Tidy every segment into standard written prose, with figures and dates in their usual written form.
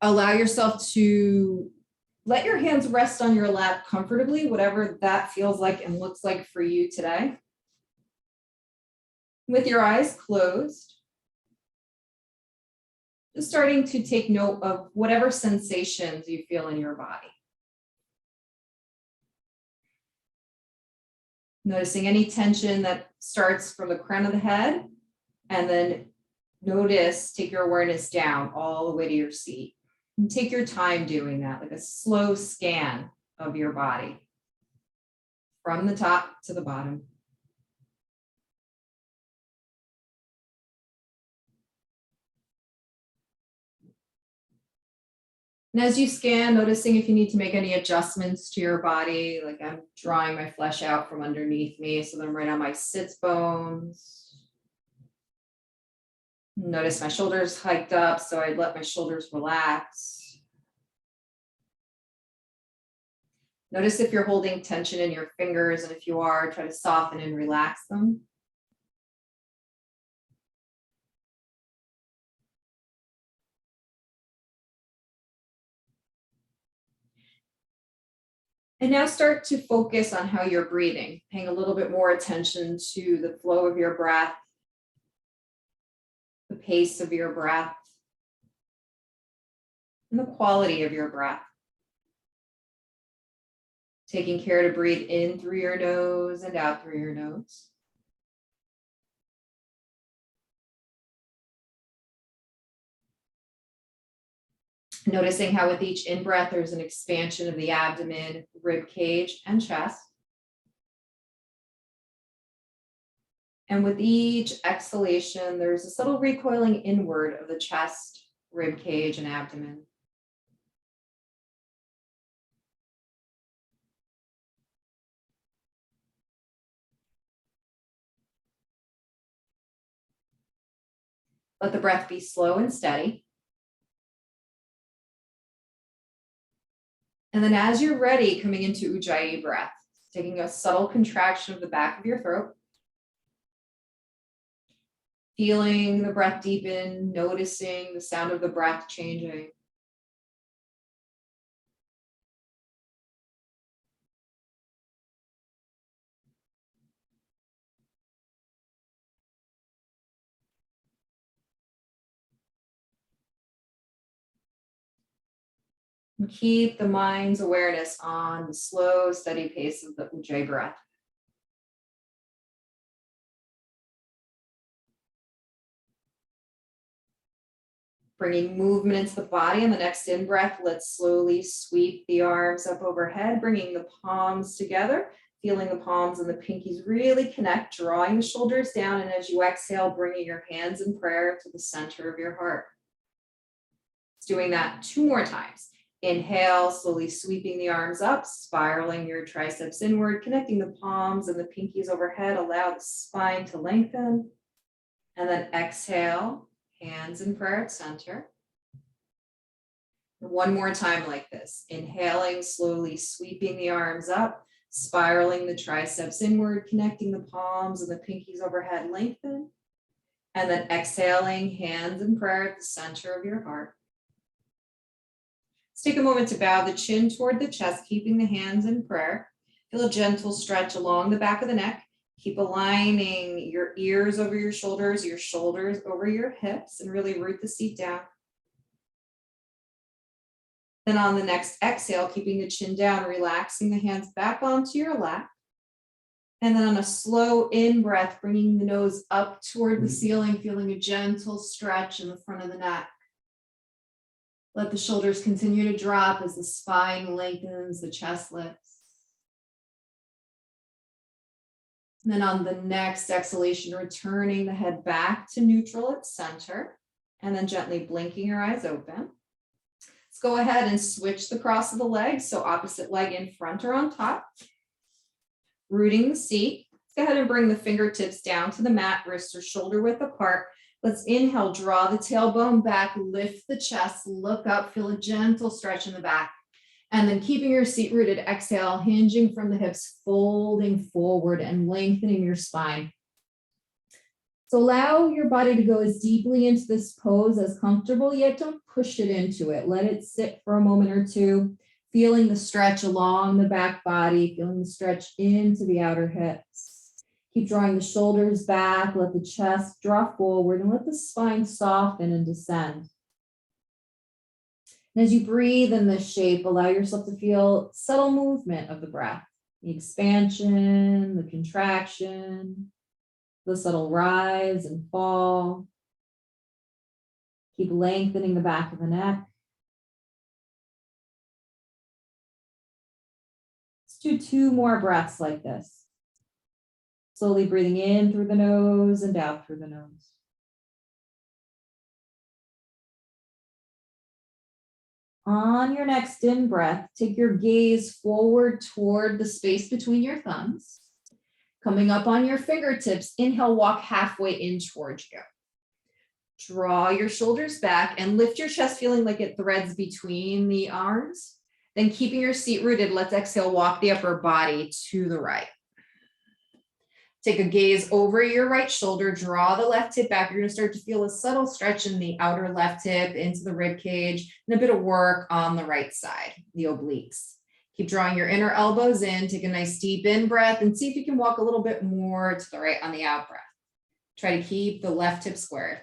allow yourself to let your hands rest on your lap comfortably, whatever that feels like and looks like for you today. With your eyes closed, just starting to take note of whatever sensations you feel in your body. Noticing any tension that starts from the crown of the head, and then take your awareness down all the way to your seat. And take your time doing that, like a slow scan of your body from the top to the bottom. And as you scan, noticing if you need to make any adjustments to your body, like I'm drawing my flesh out from underneath me so that I'm right on my sits bones. Notice my shoulders hiked up, so I let my shoulders relax. Notice if you're holding tension in your fingers, and if you are, try to soften and relax them. And now start to focus on how you're breathing, paying a little bit more attention to the flow of your breath, the pace of your breath, and the quality of your breath. Taking care to breathe in through your nose and out through your nose. Noticing how with each in-breath, there's an expansion of the abdomen, rib cage, and chest. And with each exhalation, there's a subtle recoiling inward of the chest, rib cage, and abdomen. Let the breath be slow and steady. And then as you're ready, coming into Ujjayi breath, taking a subtle contraction of the back of your throat. Feeling the breath deepen, noticing the sound of the breath changing. And keep the mind's awareness on the slow, steady pace of the Ujjayi breath. Bringing movement into the body. On the next in-breath, let's slowly sweep the arms up overhead, bringing the palms together, feeling the palms and the pinkies really connect, drawing the shoulders down, and as you exhale, bringing your hands in prayer to the center of your heart. Doing that 2 more times. Inhale, slowly sweeping the arms up, spiraling your triceps inward, connecting the palms and the pinkies overhead, allow the spine to lengthen. And then exhale, hands in prayer at center. 1 more time like this. Inhaling, slowly sweeping the arms up, spiraling the triceps inward, connecting the palms and the pinkies overhead, lengthen. And then exhaling, hands in prayer at the center of your heart. Let's take a moment to bow the chin toward the chest, keeping the hands in prayer. Feel a gentle stretch along the back of the neck. Keep aligning your ears over your shoulders over your hips, and really root the seat down. Then on the next exhale, keeping the chin down, relaxing the hands back onto your lap. And then on a slow in-breath, bringing the nose up toward the ceiling, feeling a gentle stretch in the front of the neck. Let the shoulders continue to drop as the spine lengthens, the chest lifts. And then on the next exhalation, returning the head back to neutral at center, and then gently blinking your eyes open. Let's go ahead and switch the cross of the legs. So opposite leg in front or on top. Rooting the seat. Let's go ahead and bring the fingertips down to the mat, wrists or shoulder width apart. Let's inhale, draw the tailbone back, lift the chest, look up, feel a gentle stretch in the back. And then keeping your seat rooted, exhale, hinging from the hips, folding forward and lengthening your spine. So allow your body to go as deeply into this pose as comfortable, yet don't push it into it. Let it sit for a moment or two, feeling the stretch along the back body, feeling the stretch into the outer hips. Keep drawing the shoulders back, let the chest draw forward, and let the spine soften and descend. And as you breathe in this shape, allow yourself to feel subtle movement of the breath, the expansion, the contraction, the subtle rise and fall. Keep lengthening the back of the neck. Let's do 2 more breaths like this. Slowly breathing in through the nose and out through the nose. On your next in breath, take your gaze forward toward the space between your thumbs. Coming up on your fingertips, inhale, walk halfway in towards you. Draw your shoulders back and lift your chest, feeling like it threads between the arms. Then keeping your seat rooted, let's exhale, walk the upper body to the right. Take a gaze over your right shoulder, draw the left hip back. You're going to start to feel a subtle stretch in the outer left hip into the rib cage and a bit of work on the right side, the obliques. Keep drawing your inner elbows in, take a nice deep in breath and see if you can walk a little bit more to the right on the out breath. Try to keep the left hip squared.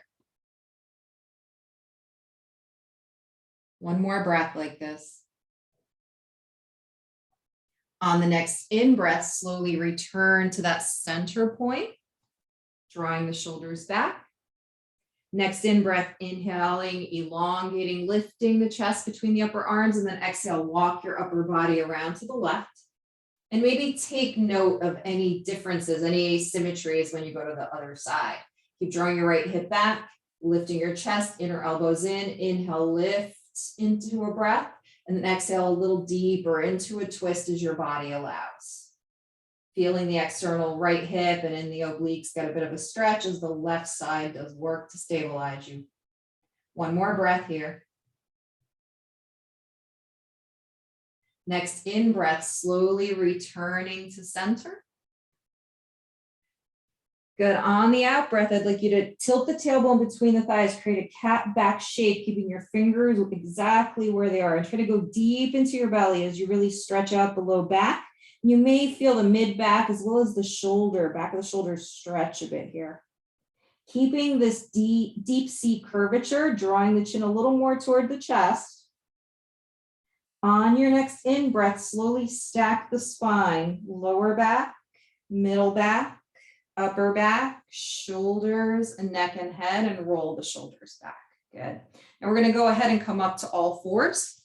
One more breath like this. On the next in breath, slowly return to that center point, drawing the shoulders back. Next in breath, inhaling, elongating, lifting the chest between the upper arms, and then exhale, walk your upper body around to the left. And maybe take note of any differences, any asymmetries when you go to the other side. Keep drawing your right hip back, lifting your chest, inner elbows in, inhale, lift into a breath. And then exhale a little deeper into a twist as your body allows. Feeling the external right hip and in the obliques, get a bit of a stretch as the left side does work to stabilize you. One more breath here. Next in breath, slowly returning to center. Good. On the out breath, I'd like you to tilt the tailbone between the thighs, create a cat back shape, keeping your fingers exactly where they are. And try to go deep into your belly as you really stretch out the low back. You may feel the mid back as well as the shoulder, back of the shoulders stretch a bit here. Keeping this deep sea curvature, drawing the chin a little more toward the chest. On your next in breath, slowly stack the spine, lower back, middle back, upper back, shoulders, and neck and head, and roll the shoulders back. Good. And we're going to go ahead and come up to all fours.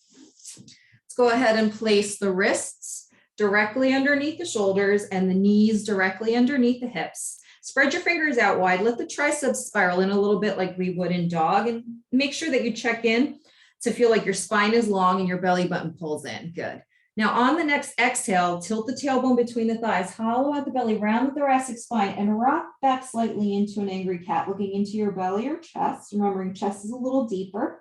Let's go ahead and place the wrists directly underneath the shoulders and the knees directly underneath the hips. Spread your fingers out wide. Let the triceps spiral in a little bit like we would in dog, and make sure that you check in to feel like your spine is long and your belly button pulls in. Good. Now on the next exhale, tilt the tailbone between the thighs, hollow out the belly, round the thoracic spine, and rock back slightly into an angry cat, looking into your belly or chest, remembering chest is a little deeper.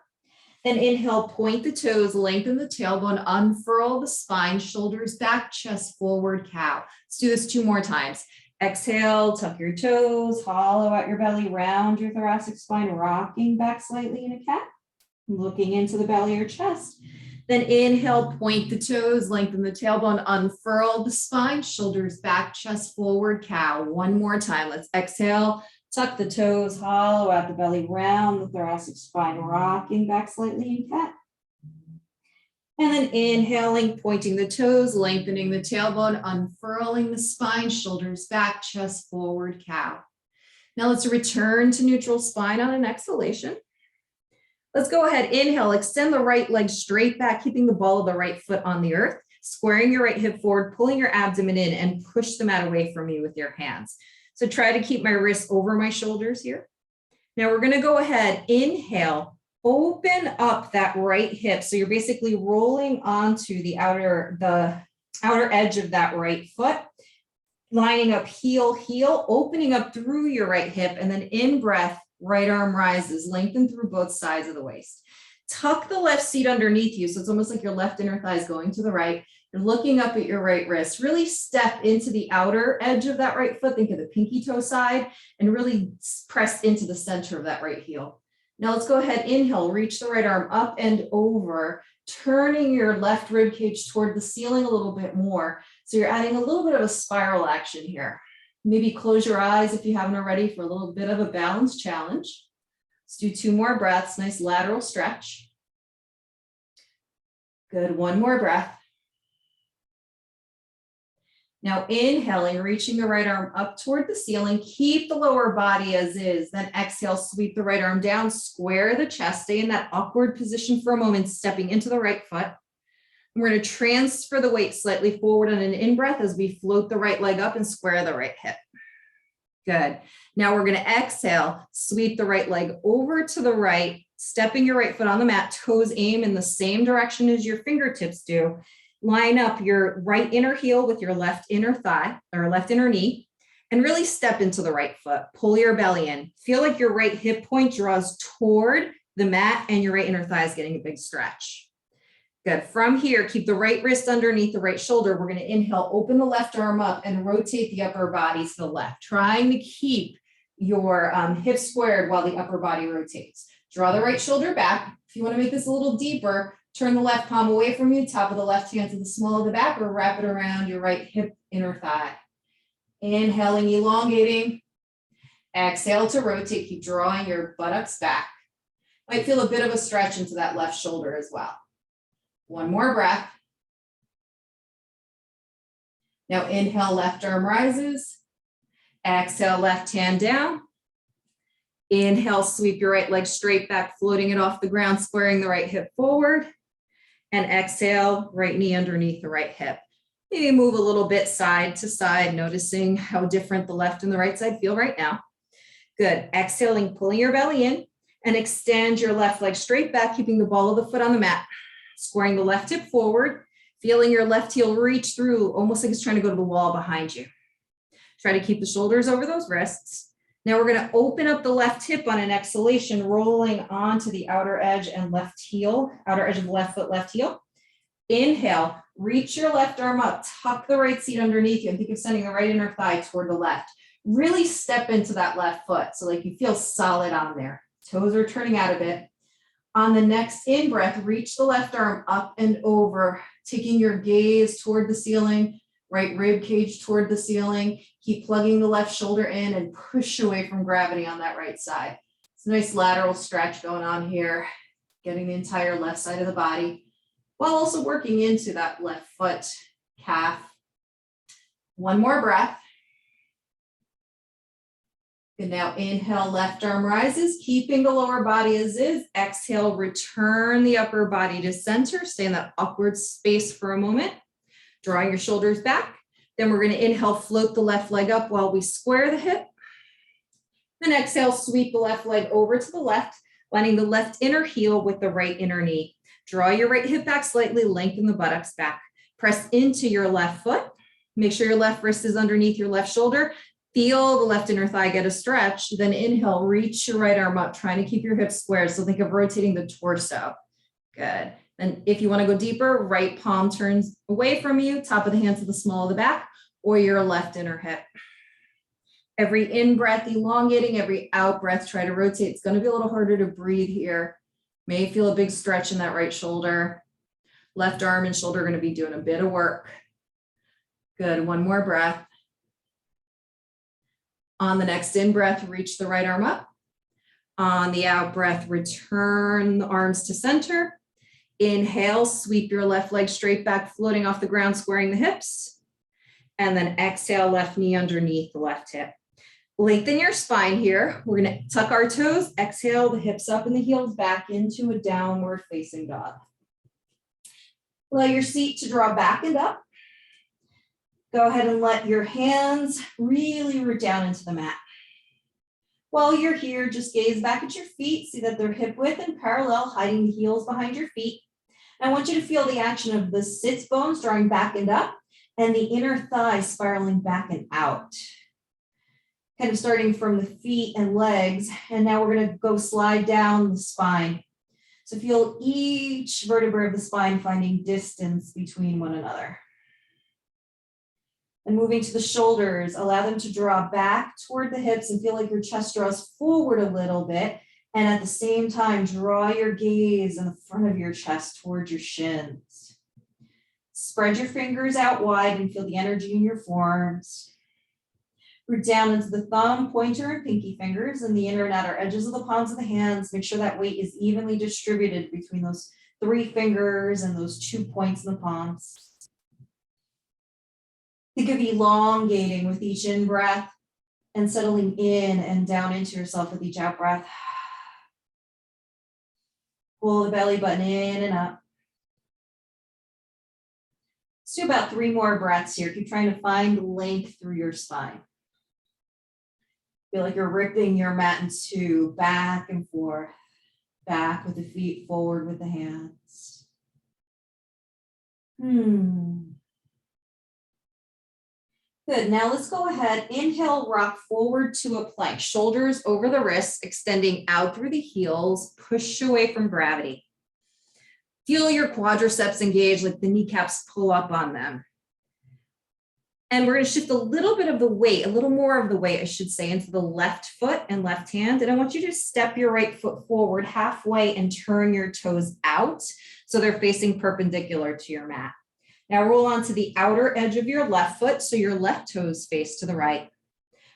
Then inhale, point the toes, lengthen the tailbone, unfurl the spine, shoulders back, chest forward, cow. Let's do this 2 more times. Exhale, tuck your toes, hollow out your belly, round your thoracic spine, rocking back slightly in a cat, looking into the belly or chest. Then inhale, point the toes, lengthen the tailbone, unfurl the spine, shoulders back, chest forward, cow. One more time. Let's exhale, tuck the toes, hollow out the belly, round the thoracic spine, rocking back slightly in cat. And then inhaling, pointing the toes, lengthening the tailbone, unfurling the spine, shoulders back, chest forward, cow. Now let's return to neutral spine on an exhalation. Let's go ahead, inhale, extend the right leg straight back, keeping the ball of the right foot on the earth, squaring your right hip forward, pulling your abdomen in, and push the mat away from you with your hands. So try to keep my wrists over my shoulders here. Now we're gonna go ahead, inhale, open up that right hip. So you're basically rolling onto the outer edge of that right foot, lining up heel, heel, opening up through your right hip, and then in breath, right arm rises, lengthen through both sides of the waist. Tuck the left seat underneath you. So it's almost like your left inner thigh is going to the right. You're looking up at your right wrist. Really step into the outer edge of that right foot. Think of the pinky toe side and really press into the center of that right heel. Now let's go ahead, inhale, reach the right arm up and over, turning your left rib cage toward the ceiling a little bit more. So you're adding a little bit of a spiral action here. Maybe close your eyes if you haven't already for a little bit of a balance challenge. Let's do 2 more breaths, nice lateral stretch. Good, 1 more breath. Now inhaling, reaching the right arm up toward the ceiling, keep the lower body as is, then exhale, sweep the right arm down, square the chest, stay in that awkward position for a moment, stepping into the right foot. And we're going to transfer the weight slightly forward on an in-breath as we float the right leg up and square the right hip. Good. Now we're going to exhale, sweep the right leg over to the right, stepping your right foot on the mat, toes aim in the same direction as your fingertips do. Line up your right inner heel with your left inner thigh or left inner knee and really step into the right foot. Pull your belly in. Feel like your right hip point draws toward the mat and your right inner thigh is getting a big stretch. Good. From here, keep the right wrist underneath the right shoulder. We're going to inhale, open the left arm up and rotate the upper body to the left, trying to keep your hips squared while the upper body rotates. Draw the right shoulder back. If you want to make this a little deeper, turn the left palm away from you, top of the left hand to the small of the back, or wrap it around your right hip, inner thigh. Inhaling, elongating. Exhale to rotate. Keep drawing your buttocks back. Might feel a bit of a stretch into that left shoulder as well. 1 more breath. Now inhale, left arm rises. Exhale, left hand down. Inhale, sweep your right leg straight back, floating it off the ground, squaring the right hip forward. And exhale, right knee underneath the right hip. Maybe move a little bit side to side, noticing how different the left and the right side feel right now. Good. Exhaling, pulling your belly in and extend your left leg straight back, keeping the ball of the foot on the mat. Squaring the left hip forward, feeling your left heel reach through, almost like it's trying to go to the wall behind you. Try to keep the shoulders over those wrists. Now we're going to open up the left hip on an exhalation, rolling onto the outer edge and left heel, outer edge of the left foot, left heel. Inhale, reach your left arm up, tuck the right seat underneath you, and think of sending the right inner thigh toward the left. Really step into that left foot so like you feel solid on there. Toes are turning out a bit. On the next in-breath, reach the left arm up and over, taking your gaze toward the ceiling, right rib cage toward the ceiling. Keep plugging the left shoulder in and push away from gravity on that right side. It's a nice lateral stretch going on here, getting the entire left side of the body, while also working into that left foot, calf. 1 more breath. And now inhale, left arm rises, keeping the lower body as is. Exhale, return the upper body to center. Stay in that awkward space for a moment. Drawing your shoulders back. Then we're going to inhale, float the left leg up while we square the hip. Then exhale, sweep the left leg over to the left, lining the left inner heel with the right inner knee. Draw your right hip back slightly, lengthen the buttocks back. Press into your left foot. Make sure your left wrist is underneath your left shoulder. Feel the left inner thigh get a stretch. Then inhale, reach your right arm up, trying to keep your hips squared. So think of rotating the torso. Good. And if you want to go deeper, right palm turns away from you, top of the hand to the small of the back, or your left inner hip. Every in-breath elongating, every out-breath try to rotate. It's going to be a little harder to breathe here. May feel a big stretch in that right shoulder. Left arm and shoulder are going to be doing a bit of work. Good. 1 more breath. On the next in-breath, reach the right arm up. On the out-breath, return the arms to center. Inhale, sweep your left leg straight back, floating off the ground, squaring the hips. And then exhale, left knee underneath the left hip. Lengthen your spine here. We're going to tuck our toes, exhale the hips up and the heels back into a downward facing dog. Allow your seat to draw back and up. Go ahead and let your hands really root down into the mat. While you're here, just gaze back at your feet, see that they're hip width and parallel, hiding the heels behind your feet. I want you to feel the action of the sits bones drawing back and up and the inner thigh spiraling back and out. Kind of starting from the feet and legs, and now we're going to go slide down the spine. So feel each vertebra of the spine finding distance between one another. And moving to the shoulders, allow them to draw back toward the hips and feel like your chest draws forward a little bit. And at the same time, draw your gaze in the front of your chest towards your shins. Spread your fingers out wide and feel the energy in your forearms. Root down into the thumb, pointer, and pinky fingers and the inner and outer edges of the palms of the hands. Make sure that weight is evenly distributed between those 3 fingers and those 2 points in the palms. Think of elongating with each in-breath and settling in and down into yourself with each out-breath. Pull the belly button in and up. Let's do about 3 more breaths here. Keep trying to find length through your spine. Feel like you're ripping your mat in 2, back and forth. Back with the feet, forward with the hands. Good, now let's go ahead. Inhale, rock forward to a plank. Shoulders over the wrists, extending out through the heels, push away from gravity. Feel your quadriceps engage, like the kneecaps pull up on them. And we're gonna shift a little bit of the weight, a little more of the weight, I should say, into the left foot and left hand. And I want you to step your right foot forward halfway and turn your toes out so they're facing perpendicular to your mat. Now roll onto the outer edge of your left foot so your left toes face to the right.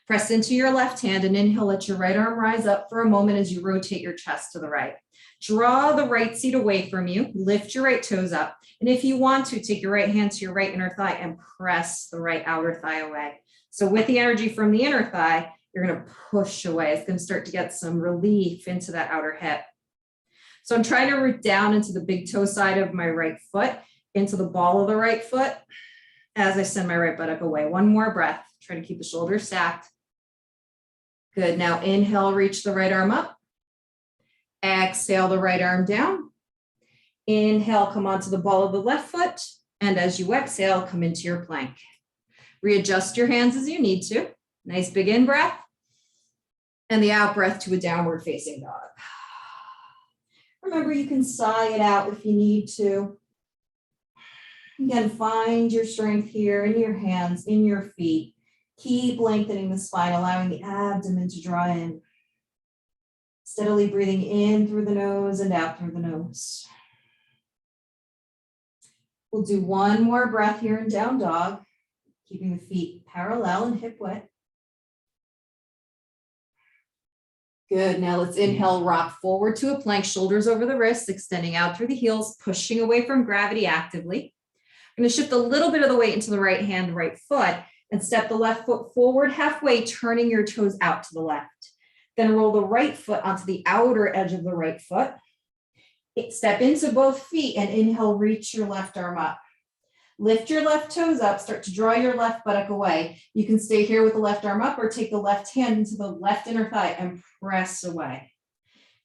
Press into your left hand and inhale, let your right arm rise up for a moment as you rotate your chest to the right. Draw the right seat away from you, lift your right toes up. And if you want to, take your right hand to your right inner thigh and press the right outer thigh away. So with the energy from the inner thigh, you're gonna push away. It's gonna start to get some relief into that outer hip. So I'm trying to root down into the big toe side of my right foot, into the ball of the right foot, as I send my right buttock away. 1 more breath. Try to keep the shoulders stacked. Good, now inhale, reach the right arm up. Exhale the right arm down. Inhale, come onto the ball of the left foot. And as you exhale, come into your plank. Readjust your hands as you need to. Nice big in breath. And the out breath to a downward facing dog. Remember, you can sigh it out if you need to. Again, find your strength here in your hands, in your feet. Keep lengthening the spine, allowing the abdomen to draw in. Steadily breathing in through the nose and out through the nose. We'll do 1 more breath here in down dog, keeping the feet parallel and hip width. Good, now let's inhale, rock forward to a plank, shoulders over the wrists, extending out through the heels, pushing away from gravity actively. I'm gonna shift a little bit of the weight into the right hand, right foot, and step the left foot forward halfway, turning your toes out to the left. Then roll the right foot onto the outer edge of the right foot. Step into both feet and inhale, reach your left arm up. Lift your left toes up, start to draw your left buttock away. You can stay here with the left arm up or take the left hand into the left inner thigh and press away.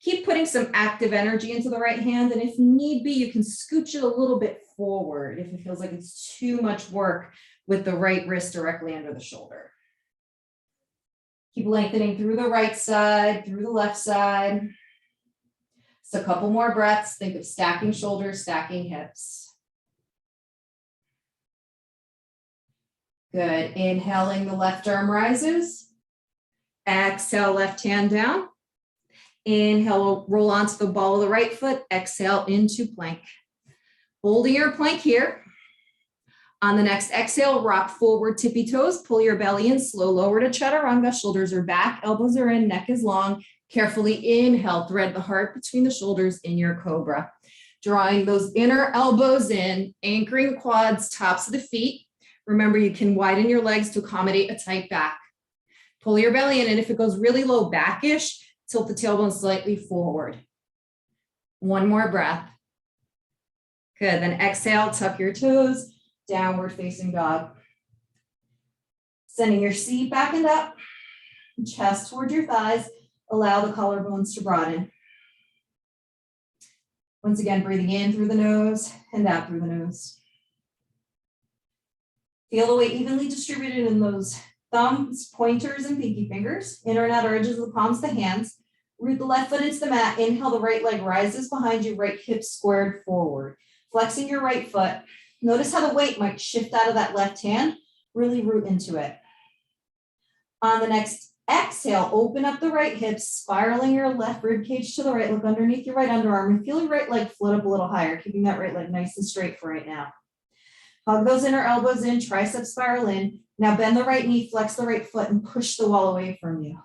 Keep putting some active energy into the right hand, and if need be, you can scooch it a little bit forward if it feels like it's too much work with the right wrist directly under the shoulder. Keep lengthening through the right side, through the left side. Just a couple more breaths. Think of stacking shoulders, stacking hips. Good. Inhaling, the left arm rises. Exhale, left hand down. Inhale, roll onto the ball of the right foot. Exhale into plank. Holding your plank here. On the next exhale, rock forward, tippy toes, pull your belly in, slow lower to chaturanga, shoulders are back, elbows are in, neck is long. Carefully inhale, thread the heart between the shoulders in your cobra. Drawing those inner elbows in, anchoring the quads, tops of the feet. Remember, you can widen your legs to accommodate a tight back. Pull your belly in, and if it goes really low backish, tilt the tailbone slightly forward. 1 more breath. Good, then exhale, tuck your toes. Downward facing dog. Sending your seat back and up, chest towards your thighs, allow the collarbones to broaden. Once again, breathing in through the nose and out through the nose. Feel the weight evenly distributed in those thumbs, pointers, and pinky fingers, inner and outer edges of the palms of the hands. Root the left foot into the mat, inhale, the right leg rises behind you, right hip squared forward. Flexing your right foot. Notice how the weight might shift out of that left hand Really root into it. On the next exhale, open up the right hips, spiraling your left rib cage to the right. Look underneath your right underarm and feel your right leg float up a little higher, keeping that right leg nice and straight for right now. Hug those inner elbows in, tricep spiral in. Now bend the right knee, flex the right foot, and push the wall away from you.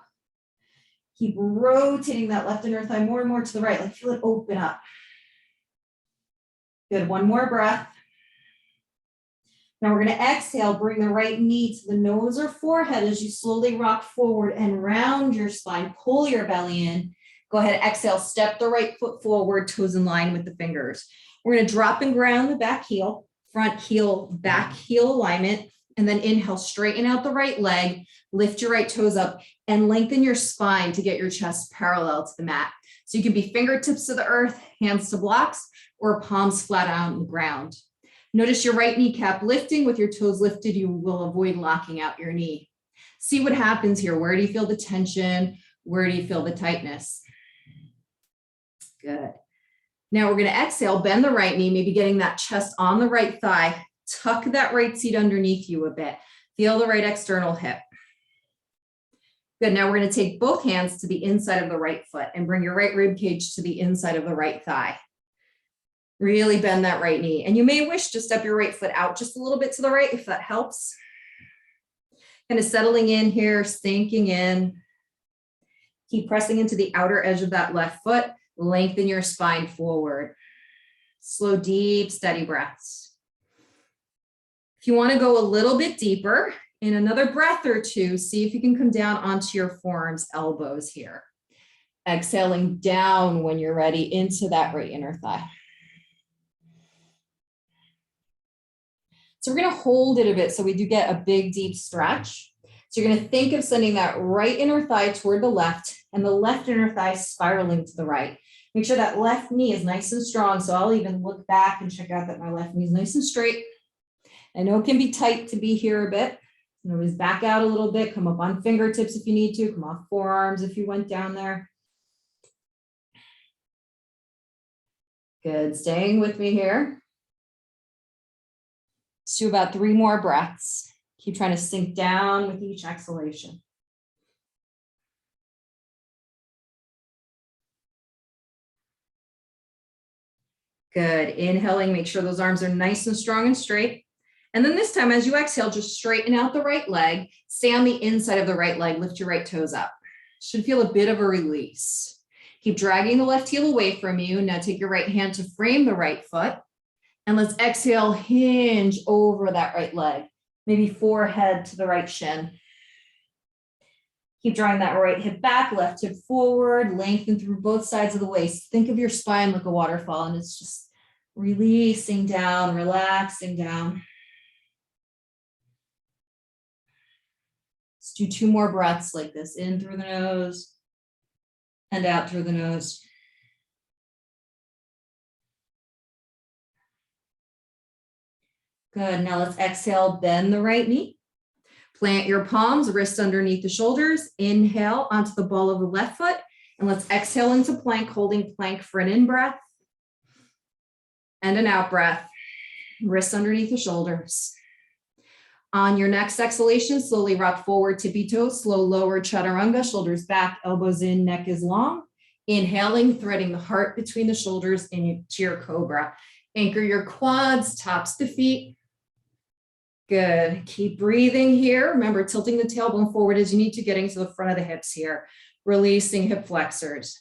Keep rotating that left inner thigh more and more to the right, like feel it open up. Good, one more breath. Now we're going to exhale, bring the right knee to the nose or forehead as you slowly rock forward and round your spine, pull your belly in. Go ahead, exhale, step the right foot forward, toes in line with the fingers. We're going to drop and ground the back heel, front heel, back heel alignment, and then inhale, straighten out the right leg, lift your right toes up, and lengthen your spine to get your chest parallel to the mat. So you can be fingertips to the earth, hands to blocks, or palms flat out on the ground. Notice your right kneecap lifting. With your toes lifted, you will avoid locking out your knee. See what happens here. Where do you feel the tension? Where do you feel the tightness? Good. Now we're going to exhale, bend the right knee, maybe getting that chest on the right thigh. Tuck that right seat underneath you a bit. Feel the right external hip. Good. Now we're going to take both hands to the inside of the right foot and bring your right rib cage to the inside of the right thigh. Really bend that right knee. And you may wish to step your right foot out just a little bit to the right if that helps. Kind of settling in here, sinking in. Keep pressing into the outer edge of that left foot. Lengthen your spine forward. Slow, deep, steady breaths. If you want to go a little bit deeper, in another breath or two, see if you can come down onto your forearms, elbows here. Exhaling down when you're ready into that right inner thigh. So we're going to hold it a bit so we do get a big, deep stretch. So you're going to think of sending that right inner thigh toward the left and the left inner thigh spiraling to the right. Make sure that left knee is nice and strong. So I'll even look back and check out that my left knee is nice and straight. I know it can be tight to be here a bit. Notice back out a little bit, come up on fingertips if you need to, come off forearms if you went down there. Good, staying with me here. Let's do about 3 more breaths. Keep trying to sink down with each exhalation. Good, inhaling, make sure those arms are nice and strong and straight. And then this time, as you exhale, just straighten out the right leg, stay on the inside of the right leg, lift your right toes up. Should feel a bit of a release. Keep dragging the left heel away from you. Now take your right hand to frame the right foot. And let's exhale, hinge over that right leg. Maybe forehead to the right shin. Keep drawing that right hip back, left hip forward, lengthen through both sides of the waist. Think of your spine like a waterfall, and it's just releasing down, relaxing down. Let's do 2 more breaths like this. In through the nose and out through the nose. Good. Now let's exhale, bend the right knee. Plant your palms, wrists underneath the shoulders. Inhale onto the ball of the left foot. And let's exhale into plank, holding plank for an in breath and an out breath. Wrists underneath the shoulders. On your next exhalation, slowly rock forward, tippy toes, slow lower chaturanga, shoulders back, elbows in, neck is long. Inhaling, threading the heart between the shoulders into your cobra. Anchor your quads, tops the feet. Good. Keep breathing here. Remember, tilting the tailbone forward as you need to, getting to the front of the hips here. Releasing hip flexors.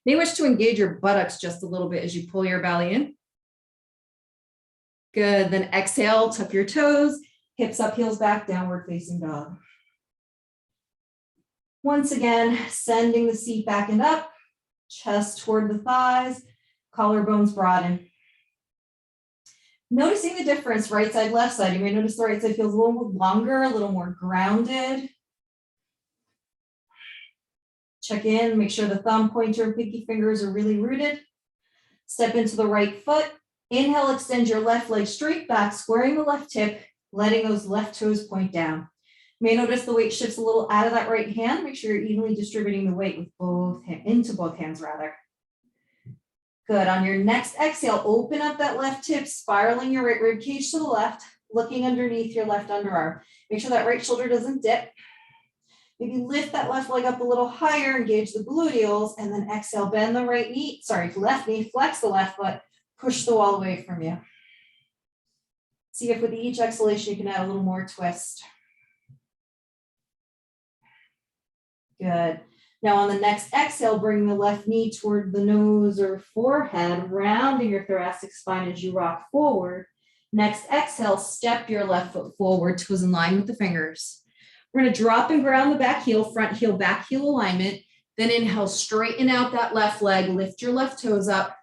You may wish to engage your buttocks just a little bit as you pull your belly in. Good. Then exhale, tuck your toes, hips up, heels back, downward facing dog. Once again, sending the seat back and up, chest toward the thighs, collarbones broaden. Noticing the difference, right side, left side. You may notice the right side feels a little longer, a little more grounded. Check in, make sure the thumb, pointer, and pinky fingers are really rooted. Step into the right foot. Inhale, extend your left leg straight back, squaring the left hip, letting those left toes point down. You may notice the weight shifts a little out of that right hand. Make sure you're evenly distributing the weight with into both hands rather. Good. On your next exhale, open up that left hip, spiraling your right rib cage to the left. looking underneath your left underarm. Make sure that right shoulder doesn't dip. Maybe lift that left leg up a little higher, engage the gluteals, and then exhale, bend the left knee, flex the left foot, push the wall away from you. See if with each exhalation you can add a little more twist. Good. Now on the next exhale, bring the left knee toward the nose or forehead, rounding your thoracic spine as you rock forward. Next exhale, step your left foot forward, toes in line with the fingers. We're going to drop and ground the back heel, front heel, back heel alignment. Then inhale, straighten out that left leg, lift your left toes up,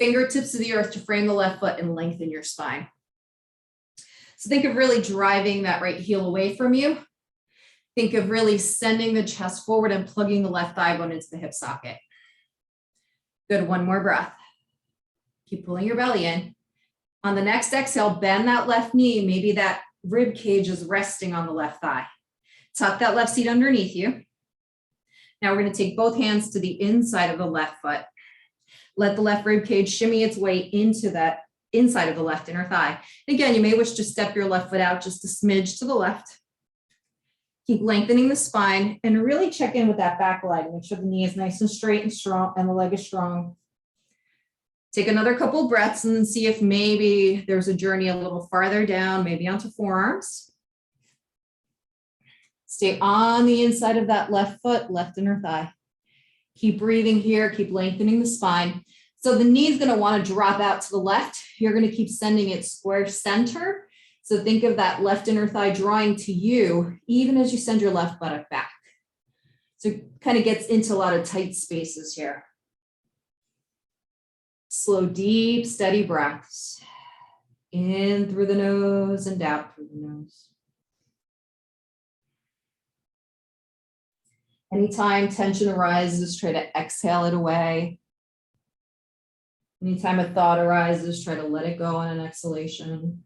fingertips to the earth to frame the left foot and lengthen your spine. So think of really driving that right heel away from you. Think of really sending the chest forward and plugging the left thigh bone into the hip socket. Good, one more breath. Keep pulling your belly in. On the next exhale, bend that left knee. Maybe that rib cage is resting on the left thigh. Tuck that left seat underneath you. Now we're going to take both hands to the inside of the left foot. Let the left rib cage shimmy its way into that inside of the left inner thigh. Again, you may wish to step your left foot out just a smidge to the left. Keep lengthening the spine and really check in with that back leg. Make sure the knee is nice and straight and strong and the leg is strong. Take another couple breaths and then see if maybe there's a journey a little farther down, maybe onto forearms. Stay on the inside of that left foot, left inner thigh. Keep breathing here, keep lengthening the spine. So the knee is going to want to drop out to the left. You're going to keep sending it square center. So think of that left inner thigh drawing to you, even as you send your left buttock back. So it kind of gets into a lot of tight spaces here. Slow, deep, steady breaths. In through the nose and out through the nose. Anytime tension arises, try to exhale it away. Anytime a thought arises, try to let it go on an exhalation.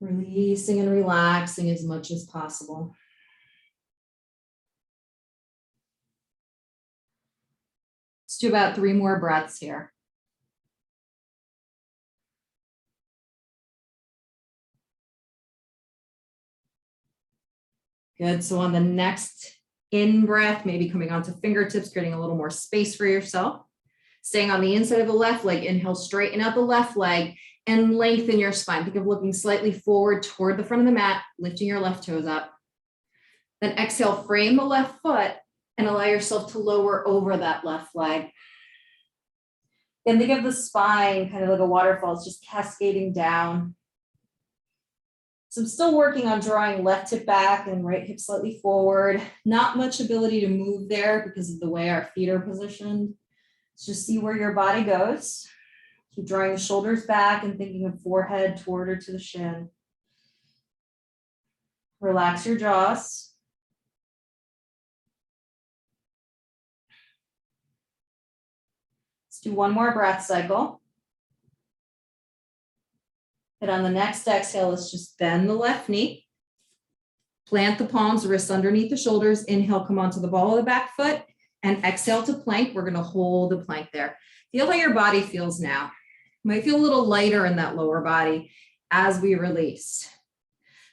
Releasing and relaxing as much as possible. Let's do about 3 more breaths here. Good, so on the next in breath, maybe coming onto fingertips, creating a little more space for yourself. Staying on the inside of the left leg, inhale, straighten out the left leg and lengthen your spine. Think of looking slightly forward toward the front of the mat, lifting your left toes up. Then exhale, frame the left foot and allow yourself to lower over that left leg. And think of the spine kind of like a waterfall, it's just cascading down. So I'm still working on drawing left hip back and right hip slightly forward. Not much ability to move there because of the way our feet are positioned. So just see where your body goes. Keep drawing the shoulders back and thinking of forehead toward or to the shin. Relax your jaws. Let's do 1 more breath cycle. And on the next exhale, let's just bend the left knee. Plant the palms, wrists underneath the shoulders. Inhale, come onto the ball of the back foot. And exhale to plank. We're going to hold the plank there. Feel how your body feels now. You might feel a little lighter in that lower body as we release.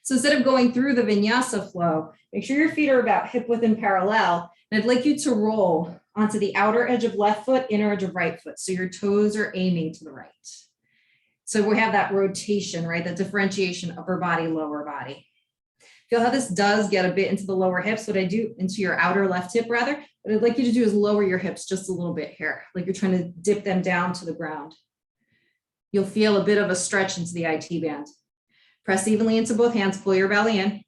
So instead of going through the vinyasa flow, make sure your feet are about hip width and parallel. And I'd like you to roll onto the outer edge of left foot, inner edge of right foot. So your toes are aiming to the right. So we have that rotation, right? That differentiation, upper body, lower body. Feel how this does get a bit into the lower hips. What I do into your outer left hip rather, what I'd like you to do is lower your hips just a little bit here, like you're trying to dip them down to the ground. You'll feel a bit of a stretch into the IT band. Press evenly into both hands, pull your belly in.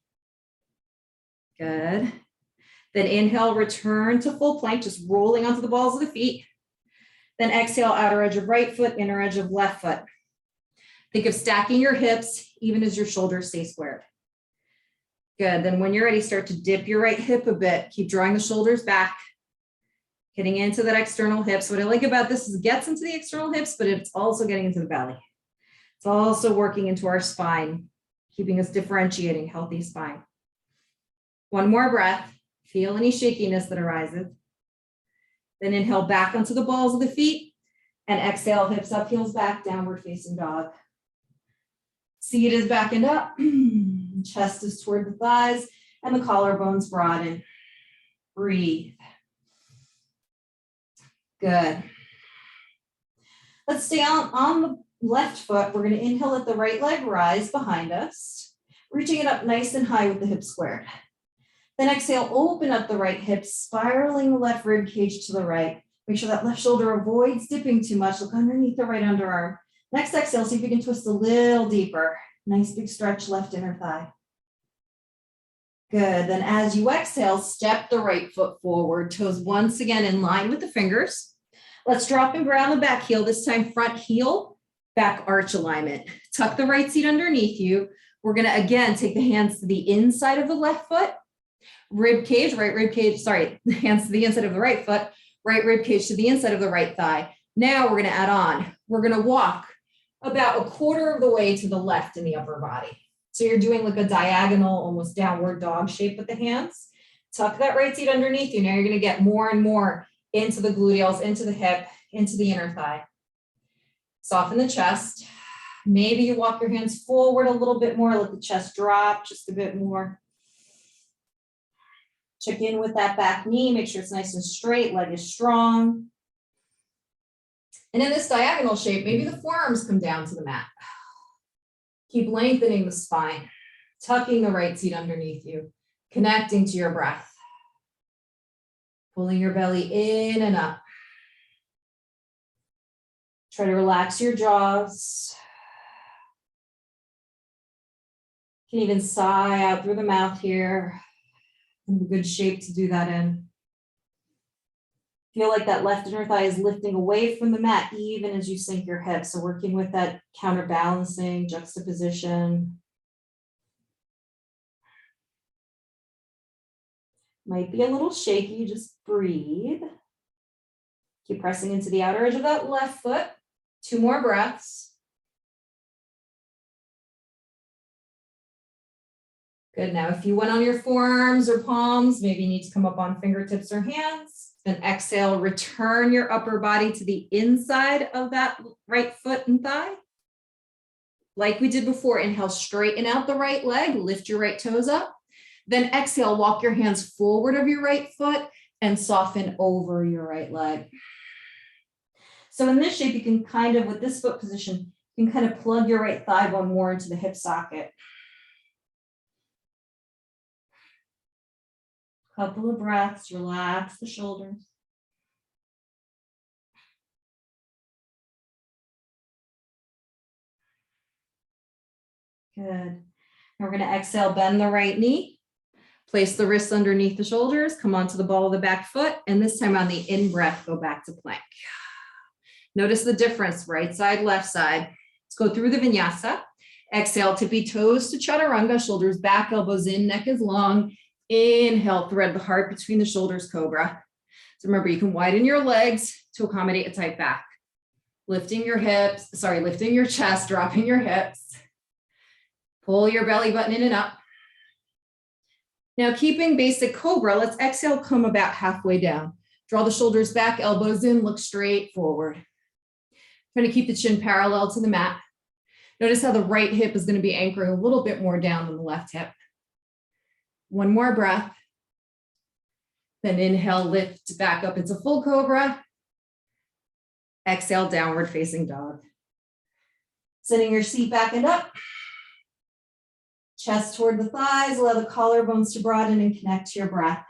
Good. Then inhale, return to full plank, just rolling onto the balls of the feet. Then exhale, outer edge of right foot, inner edge of left foot. Think of stacking your hips even as your shoulders stay squared. Good, then when you're ready, start to dip your right hip a bit. Keep drawing the shoulders back, getting into that external hips. What I like about this is it gets into the external hips, but it's also getting into the belly. It's also working into our spine, keeping us differentiating, healthy spine. 1 more breath. Feel any shakiness that arises. Then inhale back onto the balls of the feet. And exhale, hips up, heels back, downward facing dog. Seat is back and up. Chest is toward the thighs and the collarbones broaden. Breathe. Good. Let's stay on the left foot. We're going to inhale, let the right leg rise behind us, reaching it up nice and high with the hips squared. Then exhale, open up the right hip, spiraling the left rib cage to the right. Make sure that left shoulder avoids dipping too much. Look underneath the right underarm. Next exhale, see if you can twist a little deeper. Nice big stretch, left inner thigh. Good. Then as you exhale, step the right foot forward, toes once again in line with the fingers. Let's drop and ground the back heel, this time front heel, back arch alignment. Tuck the right seat underneath you. We're going to, again, take the hands to the inside of the left foot, rib cage, right rib cage, sorry, the hands to the inside of the right foot, right rib cage to the inside of the right thigh. Now we're going to add on. We're going to walk about a quarter of the way to the left in the upper body. So you're doing like a diagonal, almost downward dog shape with the hands. Tuck that right seat underneath you. Now you're going to get more and more into the gluteals, into the hip, into the inner thigh. Soften the chest. Maybe you walk your hands forward a little bit more, let the chest drop just a bit more. Check in with that back knee, make sure it's nice and straight, leg is strong. And in this diagonal shape, maybe the forearms come down to the mat. Keep lengthening the spine, tucking the right seat underneath you, connecting to your breath. Pulling your belly in and up. Try to relax your jaws. You can even sigh out through the mouth here. In a good shape to do that in. Feel like that left inner thigh is lifting away from the mat even as you sink your hips. So working with that counterbalancing juxtaposition. Might be a little shaky, just breathe. Keep pressing into the outer edge of that left foot. 2 more breaths. Good. Now, if you went on your forearms or palms, maybe you need to come up on fingertips or hands. Then exhale, return your upper body to the inside of that right foot and thigh. Like we did before, inhale, straighten out the right leg, lift your right toes up. Then exhale, walk your hands forward of your right foot and soften over your right leg. So in this shape, you can kind of, with this foot position, you can kind of plug your right thigh bone more into the hip socket. Couple of breaths, relax the shoulders. Good. Now we're going to exhale, bend the right knee. Place the wrists underneath the shoulders, come onto the ball of the back foot, and this time on the in-breath, go back to plank. Notice the difference, right side, left side. Let's go through the vinyasa. Exhale, tippy toes to chaturanga, shoulders back, elbows in, neck is long. Inhale, thread the heart between the shoulders, cobra. So remember, you can widen your legs to accommodate a tight back. Lifting your chest, dropping your hips. Pull your belly button in and up. Now, keeping basic cobra, let's exhale, come about halfway down. Draw the shoulders back, elbows in, look straight forward. Trying to keep the chin parallel to the mat. Notice how the right hip is going to be anchoring a little bit more down than the left hip. 1 more breath. Then inhale, lift back up into full cobra. Exhale, downward facing dog. Sending your seat back and up. Chest toward the thighs, allow the collarbones to broaden and connect to your breath.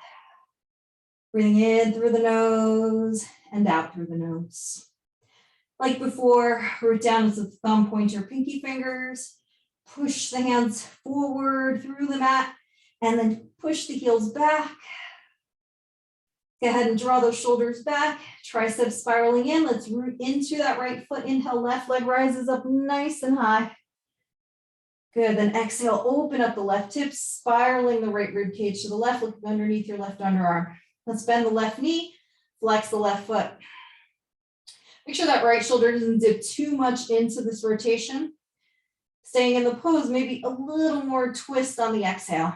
Breathing in through the nose and out through the nose. Like before, root down as the thumb, point your pinky fingers. Push the hands forward through the mat. And then push the heels back. Go ahead and draw those shoulders back, triceps spiraling in. Let's root into that right foot. Inhale, left leg rises up nice and high. Good, then exhale, open up the left hip, spiraling the right rib cage to the left, looking underneath your left underarm. Let's bend the left knee, flex the left foot. Make sure that right shoulder doesn't dip too much into this rotation. Staying in the pose, maybe a little more twist on the exhale.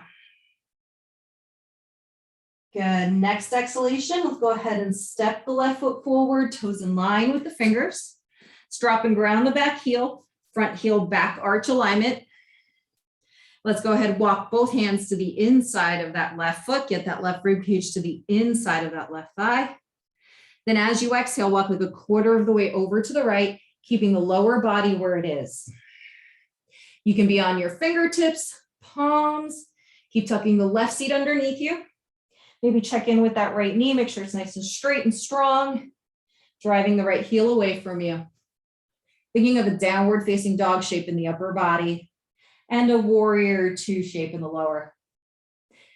Good. Next exhalation, let's go ahead and step the left foot forward, toes in line with the fingers. Let's drop and ground the back heel, front heel back arch alignment. Let's go ahead and walk both hands to the inside of that left foot, get that left rib cage to the inside of that left thigh. Then as you exhale, walk like a quarter of the way over to the right, keeping the lower body where it is. You can be on your fingertips, palms, keep tucking the left seat underneath you. Maybe check in with that right knee, make sure it's nice and straight and strong, driving the right heel away from you. Thinking of a downward facing dog shape in the upper body and a warrior two shape in the lower.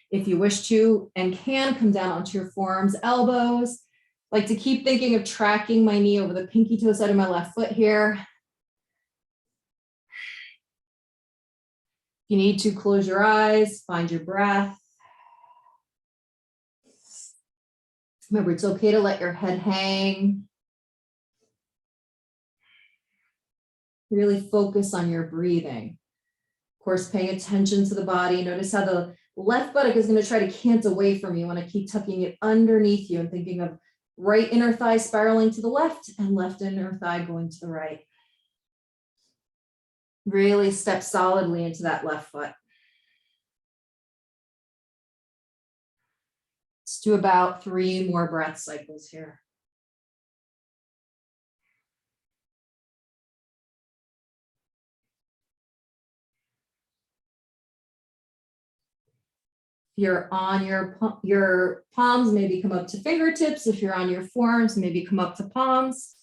If you wish to and can, come down onto your forearms, elbows. Like to keep thinking of tracking my knee over the pinky toe side of my left foot here. If you need to, close your eyes, find your breath. Remember, it's okay to let your head hang. Really focus on your breathing. Of course, paying attention to the body. Notice how the left buttock is going to try to cant away from you. You want to keep tucking it underneath you and thinking of right inner thigh spiraling to the left and left inner thigh going to the right. Really step solidly into that left foot. Let's do about 3 more breath cycles here. If you're on your palms, maybe come up to fingertips. If you're on your forearms, maybe come up to palms.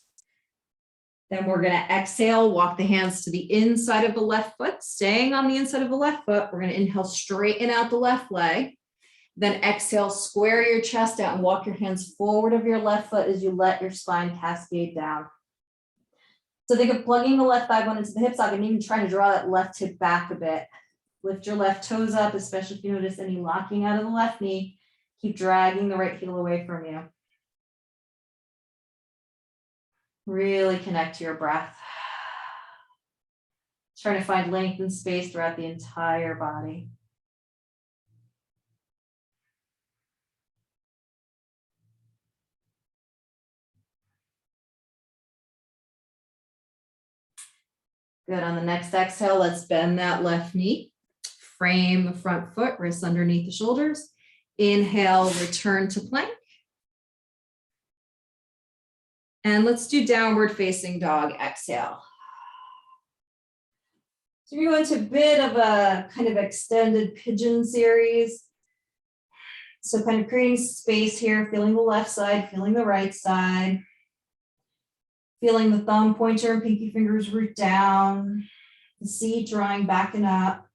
Then we're going to exhale, walk the hands to the inside of the left foot, staying on the inside of the left foot. We're going to inhale, straighten out the left leg. Then exhale, square your chest out and walk your hands forward of your left foot as you let your spine cascade down. So think of plugging the left thigh bone into the hip socket and even trying to draw that left hip back a bit. Lift your left toes up, especially if you notice any locking out of the left knee. Keep dragging the right heel away from you. Really connect to your breath. Trying to find length and space throughout the entire body. Good. On the next exhale, let's bend that left knee. Frame the front foot, wrists underneath the shoulders. Inhale, return to plank. And let's do downward facing dog, exhale. So you're going to a bit of a kind of extended pigeon series. So kind of creating space here, feeling the left side, feeling the right side. Feeling the thumb, pointer, and pinky fingers root down. The seat drawing back and up.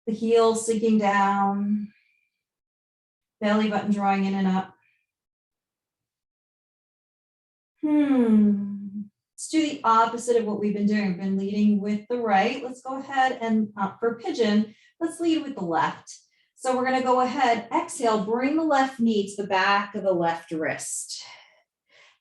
The heels sinking down. Belly button drawing in and up. Let's do the opposite of what we've been doing. We've been leading with the right. Let's go ahead and for pigeon, let's lead with the left. So we're going to go ahead, exhale, bring the left knee to the back of the left wrist.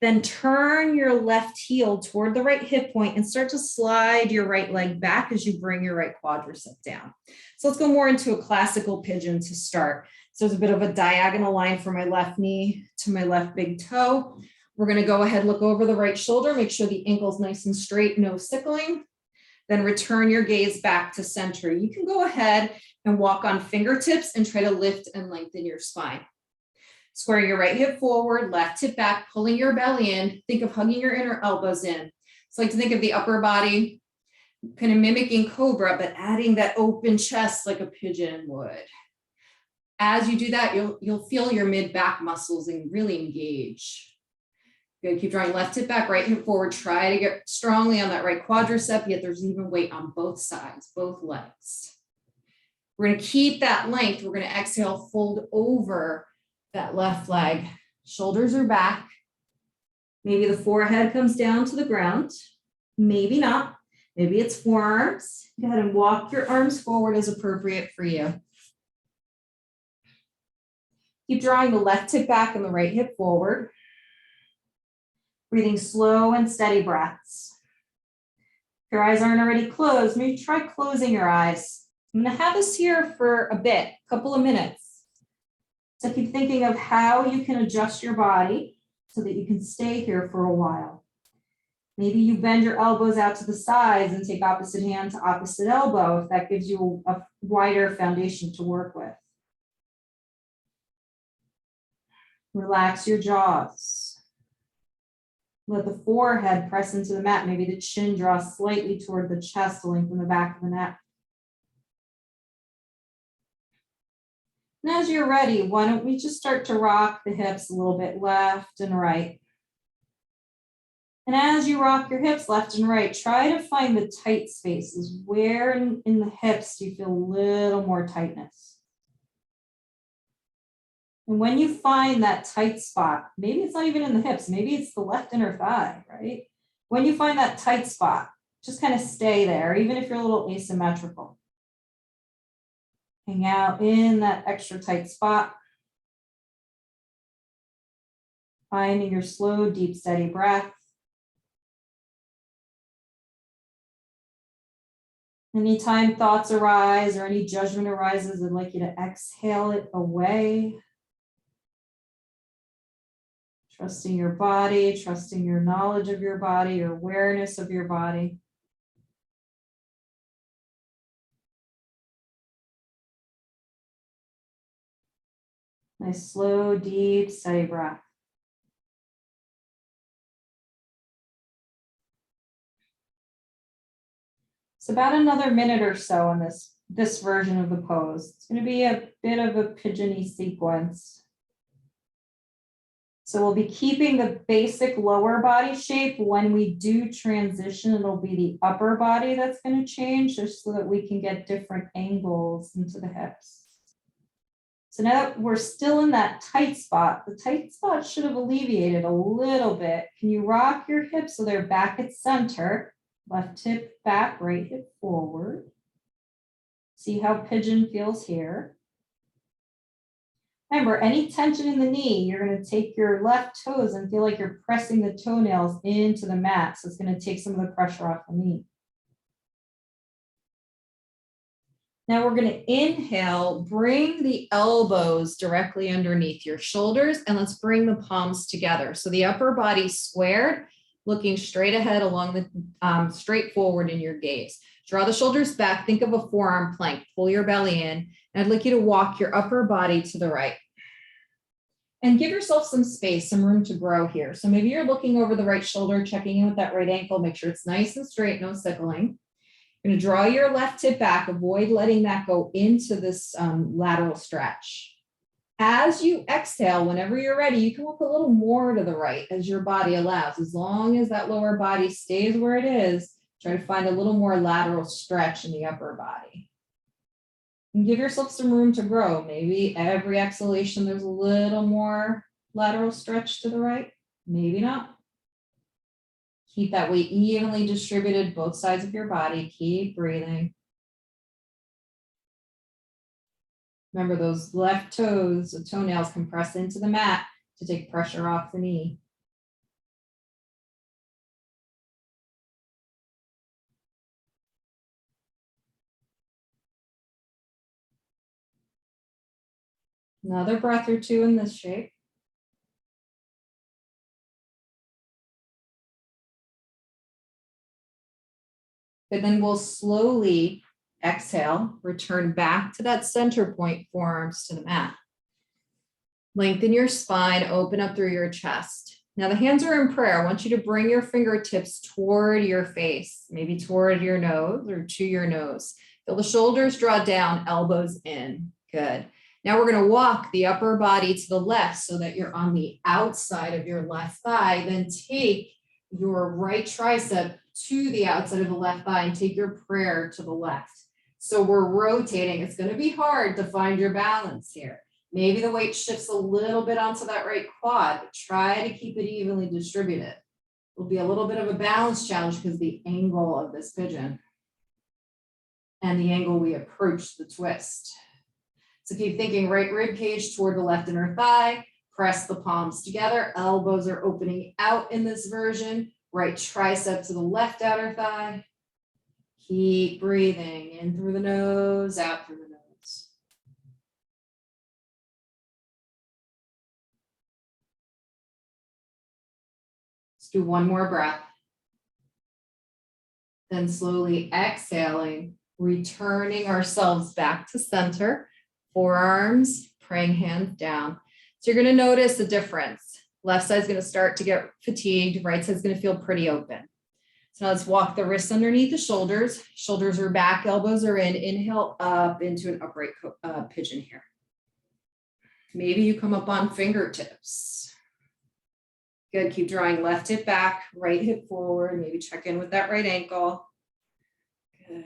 Then turn your left heel toward the right hip point and start to slide your right leg back as you bring your right quadricep down. So let's go more into a classical pigeon to start. So there's a bit of a diagonal line from my left knee to my left big toe. We're going to go ahead, look over the right shoulder, make sure the ankle's nice and straight, no sickling. Then return your gaze back to center. You can go ahead and walk on fingertips and try to lift and lengthen your spine. Square your right hip forward, left hip back, pulling your belly in. Think of hugging your inner elbows in. It's like to think of the upper body, kind of mimicking cobra, but adding that open chest like a pigeon would. As you do that, you'll feel your mid-back muscles and really engage. Good, keep drawing left hip back, right hip forward. Try to get strongly on that right quadricep, yet there's even weight on both sides, both legs. We're going to keep that length. We're going to exhale, fold over that left leg. Shoulders are back. Maybe the forehead comes down to the ground. Maybe not. Maybe it's forearms. Go ahead and walk your arms forward as appropriate for you. Keep drawing the left hip back and the right hip forward. Breathing slow and steady breaths. If your eyes aren't already closed, maybe try closing your eyes. I'm going to have this here for a bit, a couple of minutes. So keep thinking of how you can adjust your body so that you can stay here for a while. Maybe you bend your elbows out to the sides and take opposite hand to opposite elbow if that gives you a wider foundation to work with. Relax your jaws. Let the forehead press into the mat. Maybe the chin draws slightly toward the chest to lengthen the back of the neck. And as you're ready, why don't we just start to rock the hips a little bit left and right. And as you rock your hips left and right, try to find the tight spaces. Where in the hips do you feel a little more tightness? And when you find that tight spot, maybe it's not even in the hips, maybe it's the left inner thigh, right? When you find that tight spot, just kind of stay there, even if you're a little asymmetrical. Hang out in that extra tight spot. Finding your slow, deep, steady breath. Anytime thoughts arise or any judgment arises, I'd like you to exhale it away. Trusting your body, trusting your knowledge of your body, your awareness of your body. Nice, slow, deep, steady breath. It's about another minute or so in this version of the pose. It's going to be a bit of a pigeony sequence. So we'll be keeping the basic lower body shape. When we do transition, it'll be the upper body that's going to change, just so that we can get different angles into the hips. So now that we're still in that tight spot, the tight spot should have alleviated a little bit. Can you rock your hips so they're back at center? Left hip back, right hip forward. See how pigeon feels here. Remember, any tension in the knee, you're going to take your left toes and feel like you're pressing the toenails into the mat. So it's going to take some of the pressure off the knee. Now we're going to inhale, bring the elbows directly underneath your shoulders, and let's bring the palms together. So the upper body squared, looking straight ahead along the straight forward in your gaze. Draw the shoulders back, think of a forearm plank, pull your belly in, and I'd like you to walk your upper body to the right. And give yourself some space, some room to grow here. So maybe you're looking over the right shoulder, checking in with that right ankle, make sure it's nice and straight, no sickling. You're going to draw your left hip back, avoid letting that go into this lateral stretch. As you exhale, whenever you're ready, you can walk a little more to the right as your body allows. As long as that lower body stays where it is, try to find a little more lateral stretch in the upper body. And give yourself some room to grow. Maybe every exhalation, there's a little more lateral stretch to the right. Maybe not. Keep that weight evenly distributed, both sides of your body. Keep breathing. Remember, those left toes, the toenails can press into the mat to take pressure off the knee. Another breath or two in this shape. And then we'll slowly exhale, return back to that center point, forearms to the mat. Lengthen your spine, open up through your chest. Now the hands are in prayer. I want you to bring your fingertips toward your face, maybe toward your nose or to your nose. Feel the shoulders draw down, elbows in. Good. Now we're going to walk the upper body to the left so that you're on the outside of your left thigh. Then take your right tricep to the outside of the left thigh and take your prayer to the left. So we're rotating. It's going to be hard to find your balance here. Maybe the weight shifts a little bit onto that right quad, but try to keep it evenly distributed. It'll be a little bit of a balance challenge because the angle of this pigeon and the angle we approach the twist. So keep thinking right rib cage toward the left inner thigh, press the palms together, elbows are opening out in this version, right tricep to the left outer thigh. Keep breathing in through the nose, out through the nose. Let's do one more breath. Then slowly exhaling, returning ourselves back to center, forearms, praying hands down. So you're going to notice the difference. Left side's going to start to get fatigued. Right side's going to feel pretty open. So now let's walk the wrists underneath the shoulders. Shoulders are back, elbows are in. Inhale up into an upright pigeon here. Maybe you come up on fingertips. Good, keep drawing left hip back, right hip forward. Maybe check in with that right ankle. Good.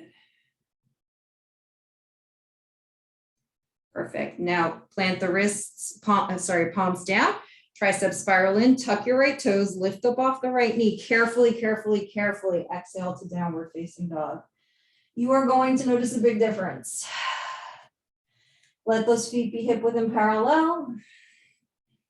Perfect. Now plant the wrists, palms down, triceps spiral in, tuck your right toes, lift up off the right knee. Carefully, carefully, carefully exhale to downward facing dog. You are going to notice a big difference. Let those feet be hip width and parallel.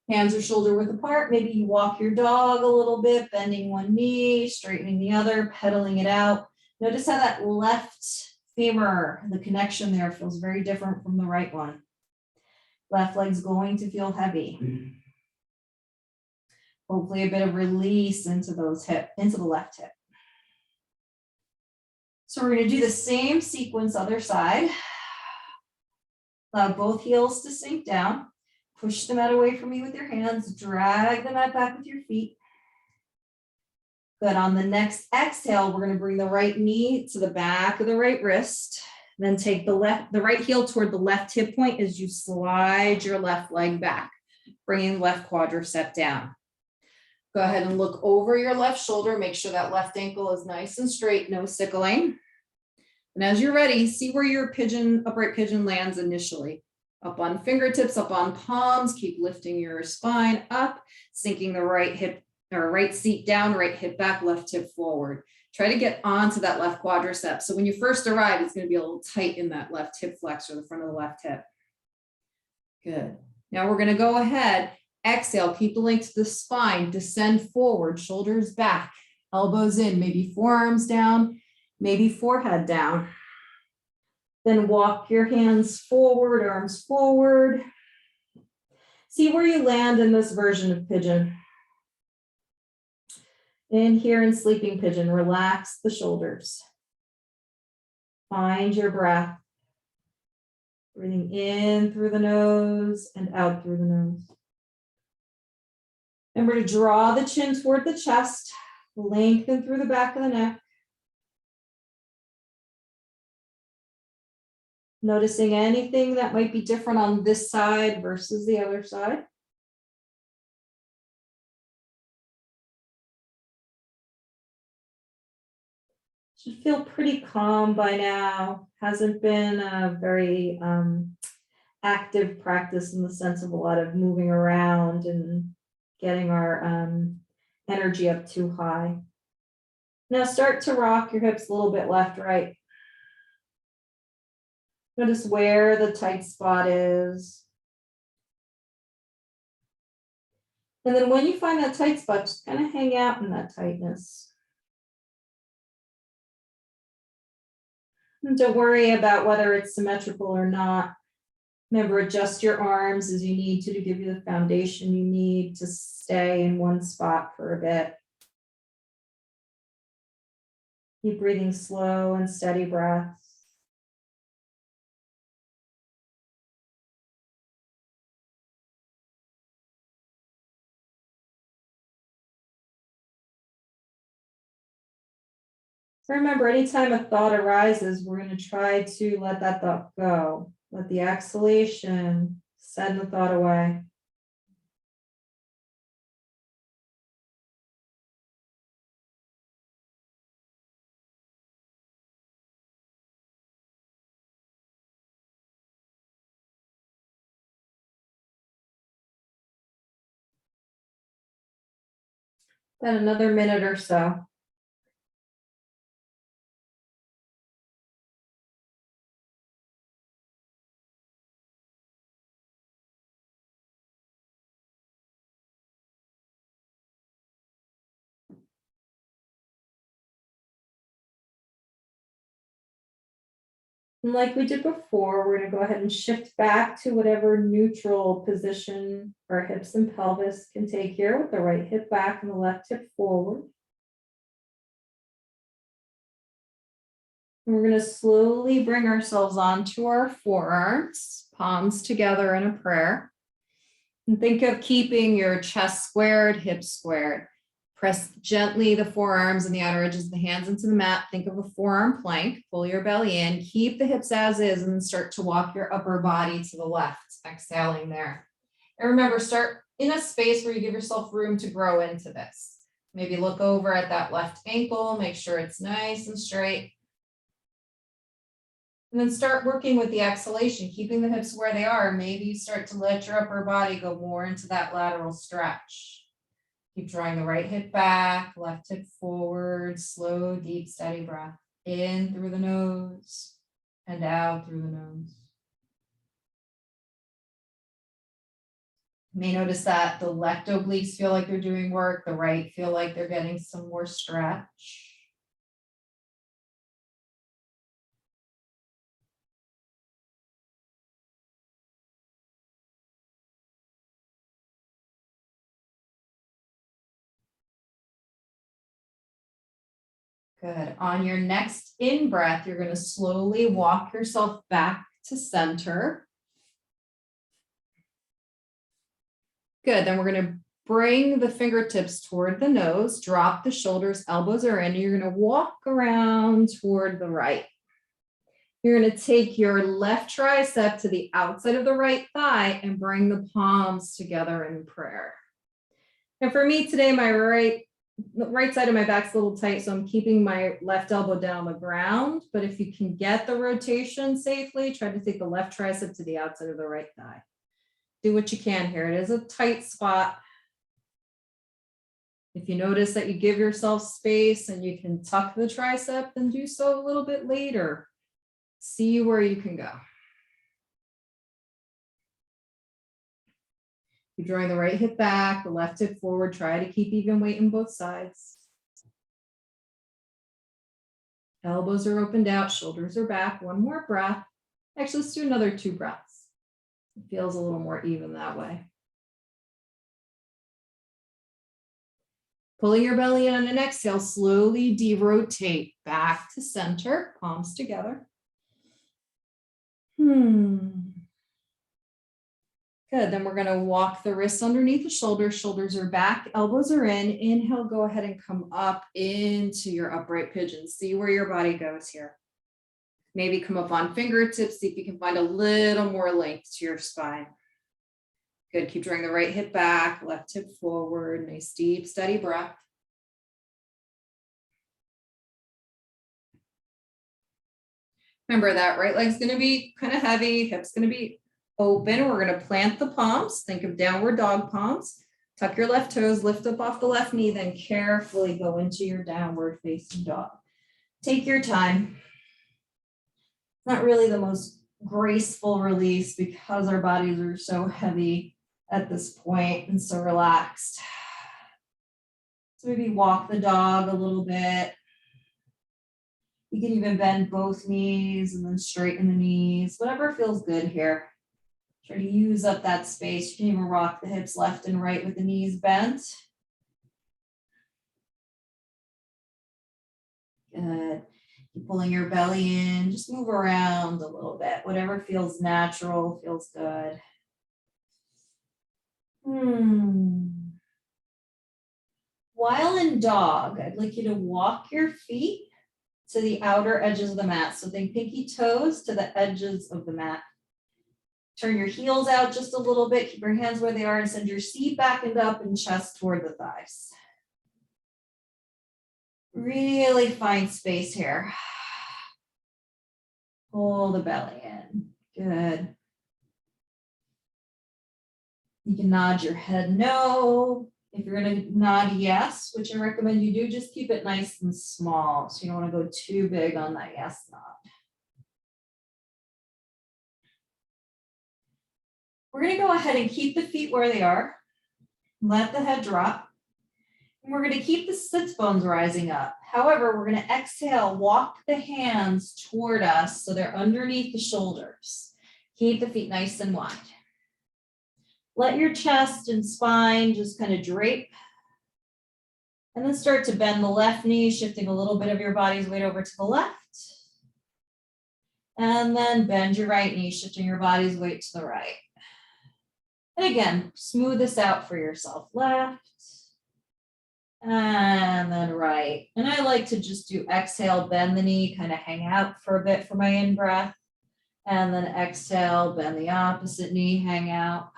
Hands are shoulder width apart. Maybe you walk your dog a little bit, bending one knee, straightening the other, pedaling it out. Notice how that left femur, the connection there feels very different from the right one. Left leg's going to feel heavy. Hopefully a bit of release into the left hip. So we're going to do the same sequence other side. Allow both heels to sink down. Push the mat away from you with your hands. Drag the mat back with your feet. Good. On the next exhale, we're going to bring the right knee to the back of the right wrist. Then take the right heel toward the left hip point as you slide your left leg back, bringing left quadricep down. Go ahead and look over your left shoulder. Make sure that left ankle is nice and straight, no sickling. And as you're ready, see where your upright pigeon lands initially. Up on fingertips, up on palms, keep lifting your spine up, sinking the right hip or right seat down, right hip back, left hip forward. Try to get onto that left quadricep. So when you first arrive, it's going to be a little tight in that left hip flexor, the front of the left hip. Good. Now we're going to go ahead, exhale, keep the length to the spine, descend forward, shoulders back, elbows in, maybe forearms down, maybe forehead down. Then walk your hands forward, arms forward. See where you land in this version of pigeon. In here in sleeping pigeon, relax the shoulders. Find your breath. Breathing in through the nose and out through the nose. Remember to draw the chin toward the chest, lengthen through the back of the neck. Noticing anything that might be different on this side versus the other side. Should feel pretty calm by now. Hasn't been a very active practice in the sense of a lot of moving around and getting our energy up too high. Now start to rock your hips a little bit left, right. Notice where the tight spot is. And then when you find that tight spot, just kind of hang out in that tightness. And don't worry about whether it's symmetrical or not. Remember, adjust your arms as you need to give you the foundation you need to stay in one spot for a bit. Keep breathing slow and steady breaths. Remember, anytime a thought arises, we're going to try to let that thought go. Let the exhalation send the thought away. Then another minute or so. And like we did before, we're going to go ahead and shift back to whatever neutral position our hips and pelvis can take here, with the right hip back and the left hip forward. And we're going to slowly bring ourselves onto our forearms, palms together in a prayer. And think of keeping your chest squared, hips squared. Press gently the forearms and the outer edges of the hands into the mat. Think of a forearm plank. Pull your belly in. Keep the hips as is, and then start to walk your upper body to the left, exhaling there. And remember, start in a space where you give yourself room to grow into this. Maybe look over at that left ankle. Make sure it's nice and straight. And then start working with the exhalation, keeping the hips where they are. Maybe you start to let your upper body go more into that lateral stretch. Keep drawing the right hip back, left hip forward, slow, deep, steady breath. In through the nose and out through the nose. You may notice that the left obliques feel like they're doing work, the right feel like they're getting some more stretch. Good. On your next in-breath, you're going to slowly walk yourself back to center. Good. Then we're going to bring the fingertips toward the nose, drop the shoulders, elbows are in. You're going to walk around toward the right. You're going to take your left tricep to the outside of the right thigh and bring the palms together in prayer. And for me today, the right side of my back's a little tight, so I'm keeping my left elbow down on the ground. But if you can get the rotation safely, try to take the left tricep to the outside of the right thigh. Do what you can here. It is a tight spot. If you notice that you give yourself space and you can tuck the tricep, then do so a little bit later. See where you can go. You're drawing the right hip back, the left hip forward. Try to keep even weight in both sides. Elbows are opened out, shoulders are back. One more breath. Actually, let's do another 2 breaths. It feels a little more even that way. Pulling your belly in on an exhale, slowly derotate back to center, palms together. Good, then we're gonna walk the wrists underneath the shoulders. Shoulders are back, elbows are in. Inhale, go ahead and come up into your upright pigeon. See where your body goes here. Maybe come up on fingertips, see if you can find a little more length to your spine. Good, keep drawing the right hip back, left hip forward. Nice, deep, steady breath. Remember that right leg's gonna be kind of heavy, hip's gonna be open. We're going to plant the palms. Think of downward dog palms. Tuck your left toes, lift up off the left knee, then carefully go into your downward facing dog. Take your time. It's not really the most graceful release because our bodies are so heavy at this point and so relaxed. So maybe walk the dog a little bit. You can even bend both knees and then straighten the knees, whatever feels good here. Try to use up that space. You can even rock the hips left and right with the knees bent. Good. Keep pulling your belly in. Just move around a little bit. Whatever feels natural, feels good. While in dog, I'd like you to walk your feet to the outer edges of the mat. So think pinky toes to the edges of the mat. Turn your heels out just a little bit. Keep your hands where they are and send your seat back and up and chest toward the thighs. Really find space here. Pull the belly in. Good. You can nod your head no. If you're going to nod yes, which I recommend you do, just keep it nice and small. So you don't want to go too big on that yes nod. We're going to go ahead and keep the feet where they are. Let the head drop. And we're going to keep the sits bones rising up. However, we're going to exhale, walk the hands toward us so they're underneath the shoulders. Keep the feet nice and wide. Let your chest and spine just kind of drape. And then start to bend the left knee, shifting a little bit of your body's weight over to the left. And then bend your right knee, shifting your body's weight to the right. And again, smooth this out for yourself. Left. And then right. And I like to just do exhale, bend the knee, kind of hang out for a bit for my in-breath. And then exhale, bend the opposite knee, hang out.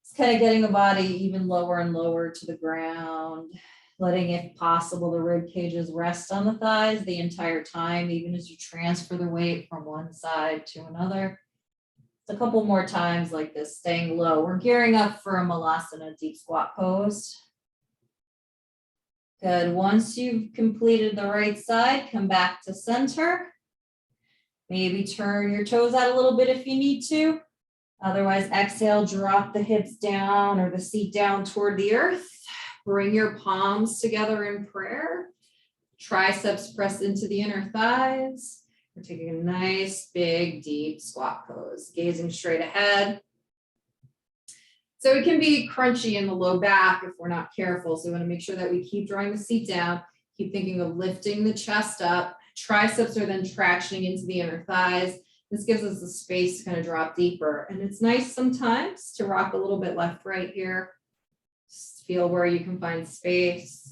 It's kind of getting the body even lower and lower to the ground. Letting, if possible, the rib cages rest on the thighs the entire time, even as you transfer the weight from one side to another. A couple more times like this, staying low. We're gearing up for a malasana, deep squat pose. Good. Once you've completed the right side, come back to center. Maybe turn your toes out a little bit if you need to. Otherwise, exhale, drop the hips down or the seat down toward the earth. Bring your palms together in prayer. Triceps press into the inner thighs. We're taking a nice, big, deep squat pose, gazing straight ahead. So it can be crunchy in the low back if we're not careful. So we want to make sure that we keep drawing the seat down, keep thinking of lifting the chest up. Triceps are then tractioning into the inner thighs. This gives us the space to kind of drop deeper. And it's nice sometimes to rock a little bit left, right here. Just feel where you can find space.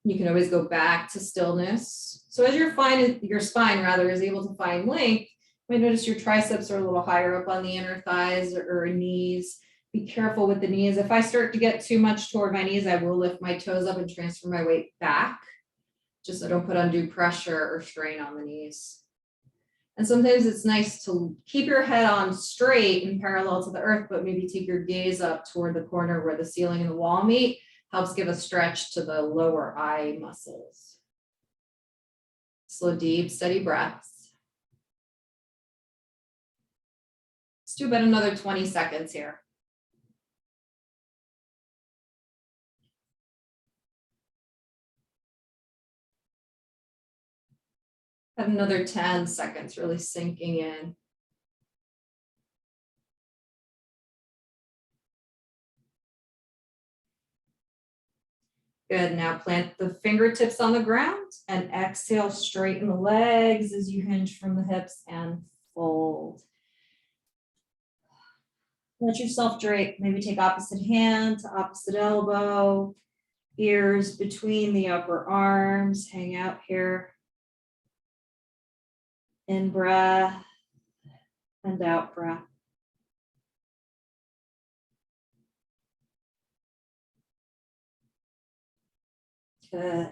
You can always go back to stillness. So as your spine is able to find length, you might notice your triceps are a little higher up on the inner thighs or knees. Be careful with the knees. If I start to get too much toward my knees, I will lift my toes up and transfer my weight back, just so I don't put undue pressure or strain on the knees. And sometimes it's nice to keep your head on straight and parallel to the earth, but maybe take your gaze up toward the corner where the ceiling and the wall meet. Helps give a stretch to the lower eye muscles. Slow, deep, steady breaths. Let's do about another 20 seconds here. Have another 10 seconds, really sinking in. Good, now plant the fingertips on the ground and exhale, straighten the legs as you hinge from the hips and fold. Let yourself drape, maybe take opposite hand to opposite elbow, ears between the upper arms, hang out here. In breath and out breath. Good.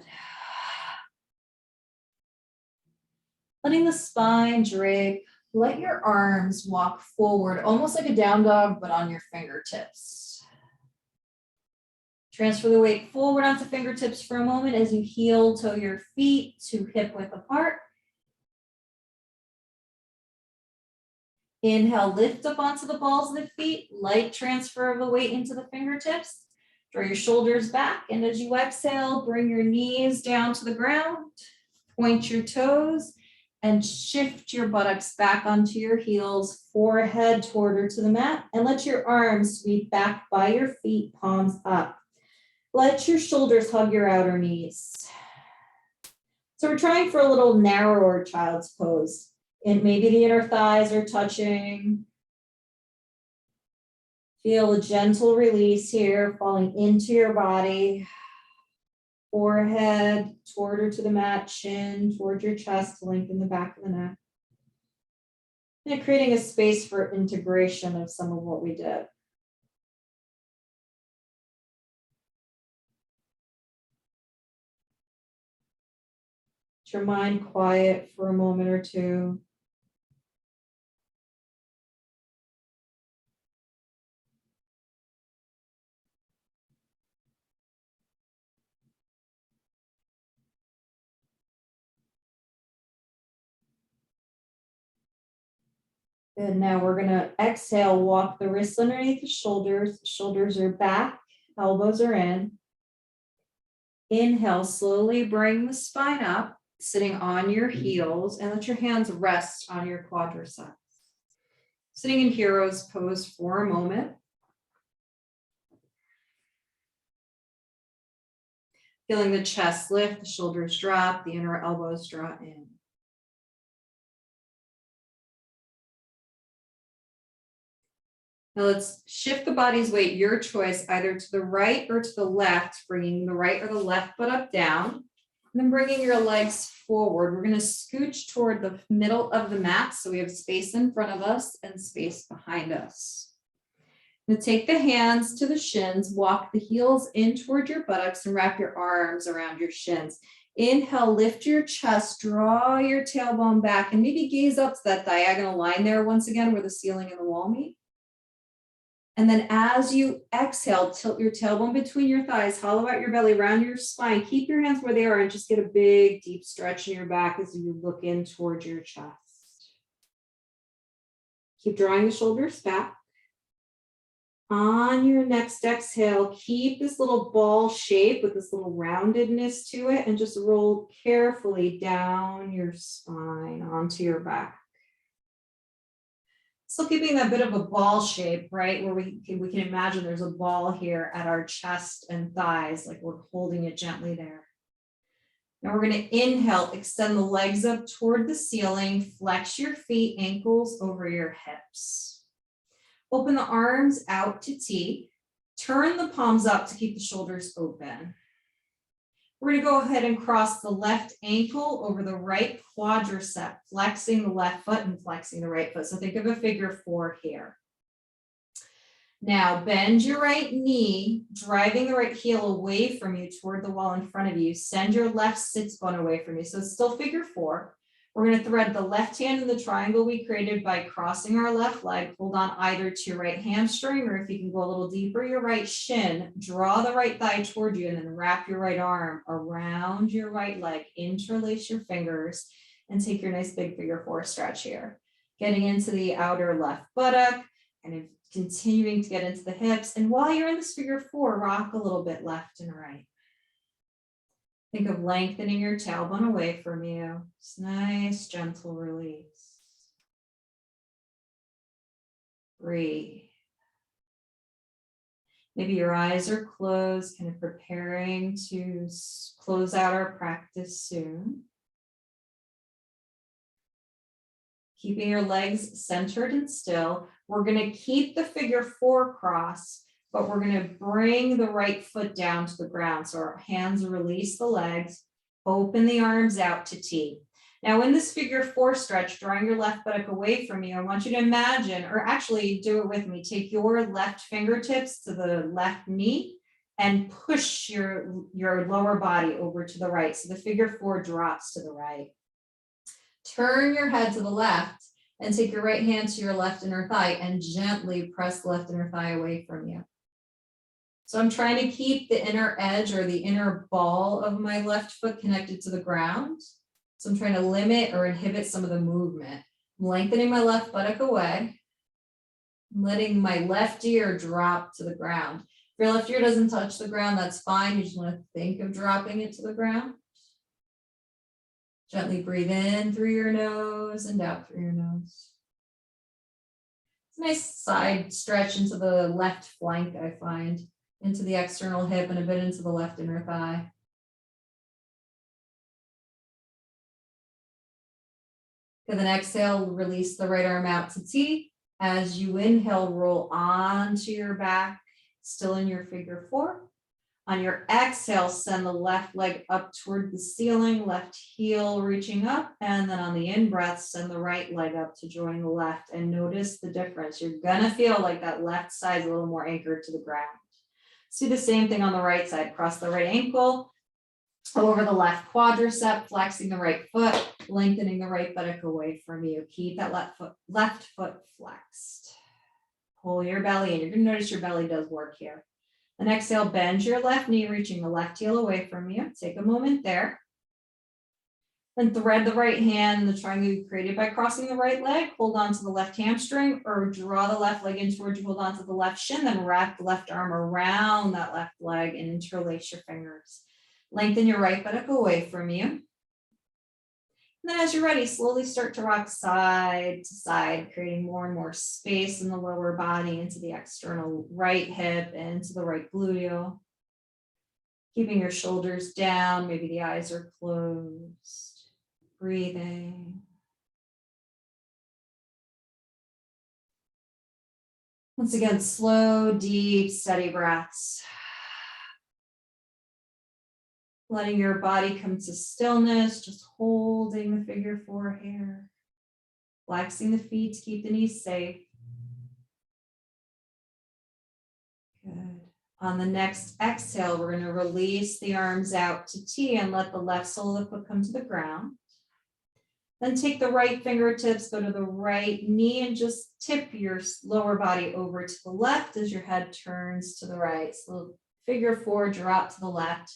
Letting the spine drape, let your arms walk forward, almost like a down dog, but on your fingertips. Transfer the weight forward onto fingertips for a moment as you heel toe your feet to hip width apart. Inhale, lift up onto the balls of the feet, light transfer of the weight into the fingertips. Draw your shoulders back, and as you exhale, bring your knees down to the ground, point your toes, and shift your buttocks back onto your heels, forehead toward or to the mat, and let your arms sweep back by your feet, palms up. Let your shoulders hug your outer knees. So we're trying for a little narrower child's pose, and maybe the inner thighs are touching. Feel a gentle release here, falling into your body. Forehead toward or to the mat, chin toward your chest, lengthen the back of the neck. And creating a space for integration of some of what we did. Let your mind quiet for a moment or two. Good. Now we're going to exhale, walk the wrists underneath the shoulders. Shoulders are back, elbows are in. Inhale, slowly bring the spine up, sitting on your heels, and let your hands rest on your quadriceps. Sitting in hero's pose for a moment. Feeling the chest lift, the shoulders drop, the inner elbows draw in. Now let's shift the body's weight, your choice, either to the right or to the left, bringing the right or the left foot up down, and then bringing your legs forward. We're going to scooch toward the middle of the mat so we have space in front of us and space behind us. Now take the hands to the shins, walk the heels in toward your buttocks and wrap your arms around your shins. Inhale, lift your chest, draw your tailbone back, and maybe gaze up to that diagonal line there once again where the ceiling and the wall meet. And then as you exhale, tilt your tailbone between your thighs, hollow out your belly, round your spine. Keep your hands where they are and just get a big, deep stretch in your back as you look in towards your chest. Keep drawing the shoulders back. On your next exhale, keep this little ball shape with this little roundedness to it and just roll carefully down your spine onto your back. Still keeping that bit of a ball shape, right? Where we can imagine there's a ball here at our chest and thighs, like we're holding it gently there. Now we're going to inhale, extend the legs up toward the ceiling, flex your feet, ankles over your hips. Open the arms out to T. Turn the palms up to keep the shoulders open. We're going to go ahead and cross the left ankle over the right quadricep, flexing the left foot and flexing the right foot. So think of a figure 4 here. Now bend your right knee, driving the right heel away from you toward the wall in front of you. Send your left sits bone away from you. So it's still figure 4. We're going to thread the left hand in the triangle we created by crossing our left leg. Hold on either to your right hamstring, or if you can go a little deeper, your right shin. Draw the right thigh toward you and then wrap your right arm around your right leg. Interlace your fingers and take your nice big figure 4 stretch here. Getting into the outer left buttock and continuing to get into the hips. And while you're in this figure 4, rock a little bit left and right. Think of lengthening your tailbone away from you. It's nice, gentle release. Breathe. Maybe your eyes are closed, kind of preparing to close out our practice soon. Keeping your legs centered and still. We're going to keep the figure 4 cross, but we're going to bring the right foot down to the ground. So our hands release the legs, open the arms out to T. Now in this figure 4 stretch, drawing your left buttock away from you, I want you to imagine, or actually do it with me, take your left fingertips to the left knee and push your lower body over to the right. So the figure 4 drops to the right. Turn your head to the left and take your right hand to your left inner thigh and gently press the left inner thigh away from you. So I'm trying to keep the inner edge or the inner ball of my left foot connected to the ground. So I'm trying to limit or inhibit some of the movement. I'm lengthening my left buttock away, letting my left ear drop to the ground. If your left ear doesn't touch the ground, that's fine. You just want to think of dropping it to the ground. Gently breathe in through your nose and out through your nose. It's a nice side stretch into the left flank, I find, into the external hip and a bit into the left inner thigh. Good, then exhale, release the right arm out to T. As you inhale, roll onto your back, still in your figure 4. On your exhale, send the left leg up toward the ceiling, left heel reaching up, and then on the in-breath, send the right leg up to join the left, and notice the difference. You're gonna feel like that left side is a little more anchored to the ground. Do the same thing on the right side. Cross the right ankle over the left quadricep, flexing the right foot, lengthening the right buttock away from you. Keep that left foot flexed. Pull your belly in. You're going to notice your belly does work here. And exhale, bend your left knee, reaching the left heel away from you. Take a moment there. Then thread the right hand in the triangle you created by crossing the right leg. Hold on to the left hamstring or draw the left leg in towards you. Hold on to the left shin, then wrap the left arm around that left leg and interlace your fingers. Lengthen your right buttock away from you. And then as you're ready, slowly start to rock side to side, creating more and more space in the lower body into the external right hip and into the right gluteal. Keeping your shoulders down, maybe the eyes are closed. Breathing. Once again, slow, deep, steady breaths. Letting your body come to stillness, just holding the figure four here. Flexing the feet to keep the knees safe. Good. On the next exhale, we're going to release the arms out to T and let the left sole of the foot come to the ground. Then take the right fingertips, go to the right knee, and just tip your lower body over to the left as your head turns to the right. So figure four, drop to the left.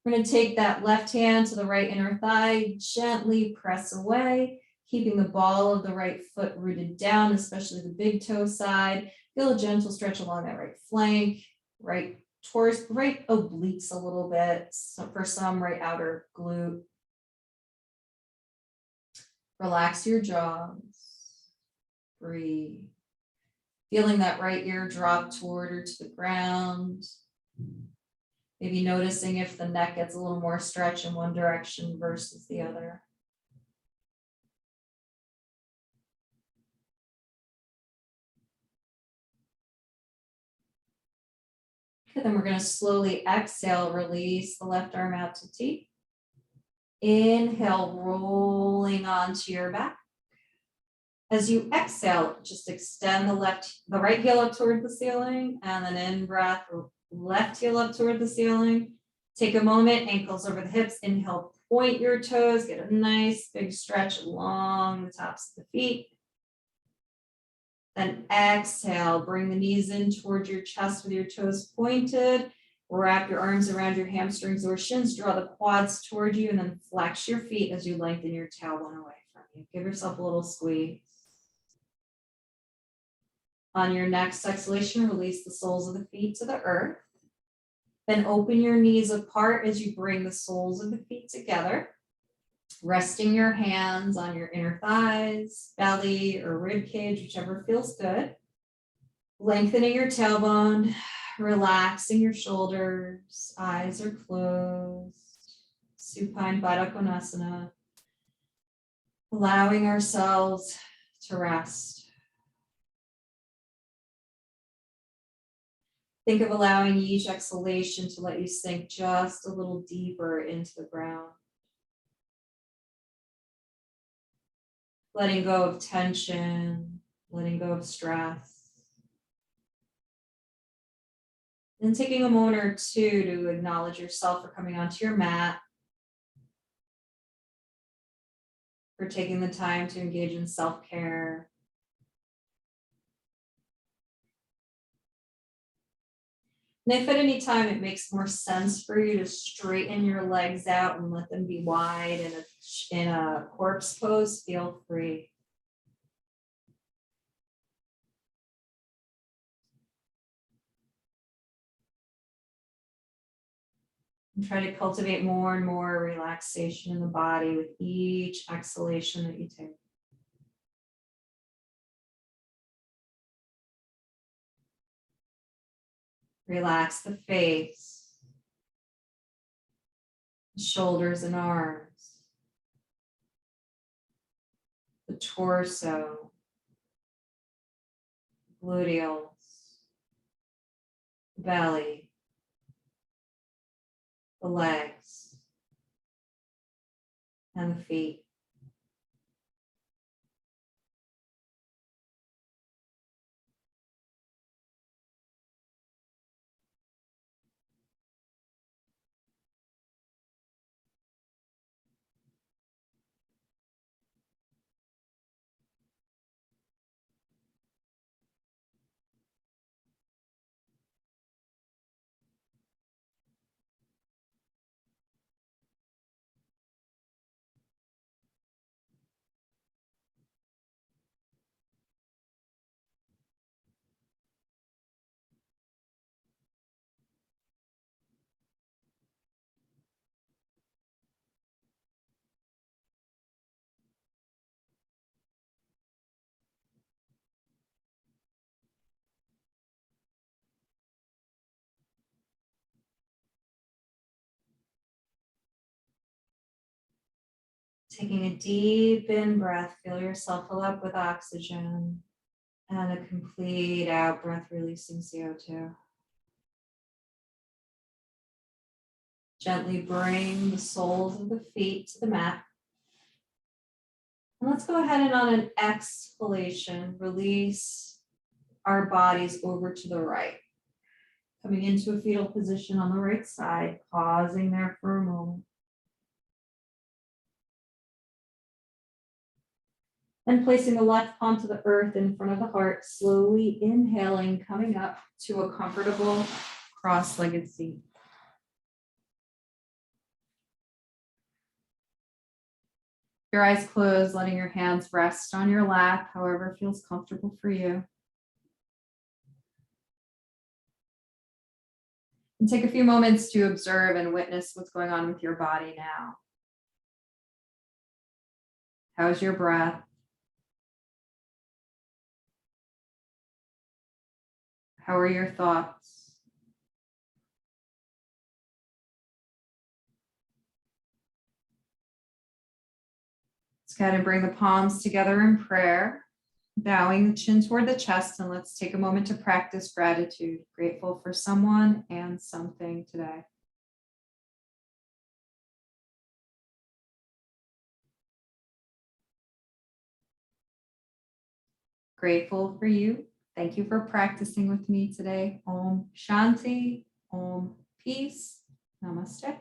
We're going to take that left hand to the right inner thigh, gently press away, keeping the ball of the right foot rooted down, especially the big toe side. Feel a gentle stretch along that right flank, right torso, right obliques a little bit. So for some, right outer glute. Relax your jaws. Breathe. Feeling that right ear drop toward or to the ground. Maybe noticing if the neck gets a little more stretch in one direction versus the other. Okay, then we're going to slowly exhale, release the left arm out to T. Inhale, rolling onto your back. As you exhale, just extend the right heel up toward the ceiling, and then in breath, left heel up toward the ceiling. Take a moment, ankles over the hips. Inhale, point your toes, get a nice big stretch along the tops of the feet. Then exhale, bring the knees in towards your chest with your toes pointed. Wrap your arms around your hamstrings or shins, draw the quads toward you, and then flex your feet as you lengthen your tailbone away from you. Give yourself a little squeeze. On your next exhalation, release the soles of the feet to the earth. Then open your knees apart as you bring the soles of the feet together. Resting your hands on your inner thighs, belly, or rib cage, whichever feels good. Lengthening your tailbone, relaxing your shoulders, eyes are closed. Supine Baddha Konasana. Allowing ourselves to rest. Think of allowing each exhalation to let you sink just a little deeper into the ground. Letting go of tension, letting go of stress. And taking a moment or two to acknowledge yourself for coming onto your mat, for taking the time to engage in self-care. And if at any time it makes more sense for you to straighten your legs out and let them be wide in a corpse pose, feel free. And try to cultivate more and more relaxation in the body with each exhalation that you take. Relax the face, the shoulders and arms, the torso, gluteals, belly, the legs, and the feet. Taking a deep in breath, fill yourself fill up with oxygen, and a complete out breath, releasing CO2. Gently bring the soles of the feet to the mat. And let's go ahead and on an exhalation, release our bodies over to the right. Coming into a fetal position on the right side, pausing there for a moment. And placing the left palm to the earth in front of the heart, slowly inhaling, coming up to a comfortable cross-legged seat. Your eyes closed, letting your hands rest on your lap, however feels comfortable for you. And take a few moments to observe and witness what's going on with your body now. How's your breath? How are your thoughts? Let's go ahead and bring the palms together in prayer, bowing the chin toward the chest, and let's take a moment to practice gratitude, grateful for someone and something today. Grateful for you. Thank you for practicing with me today. Om Shanti, Om Peace, Namaste.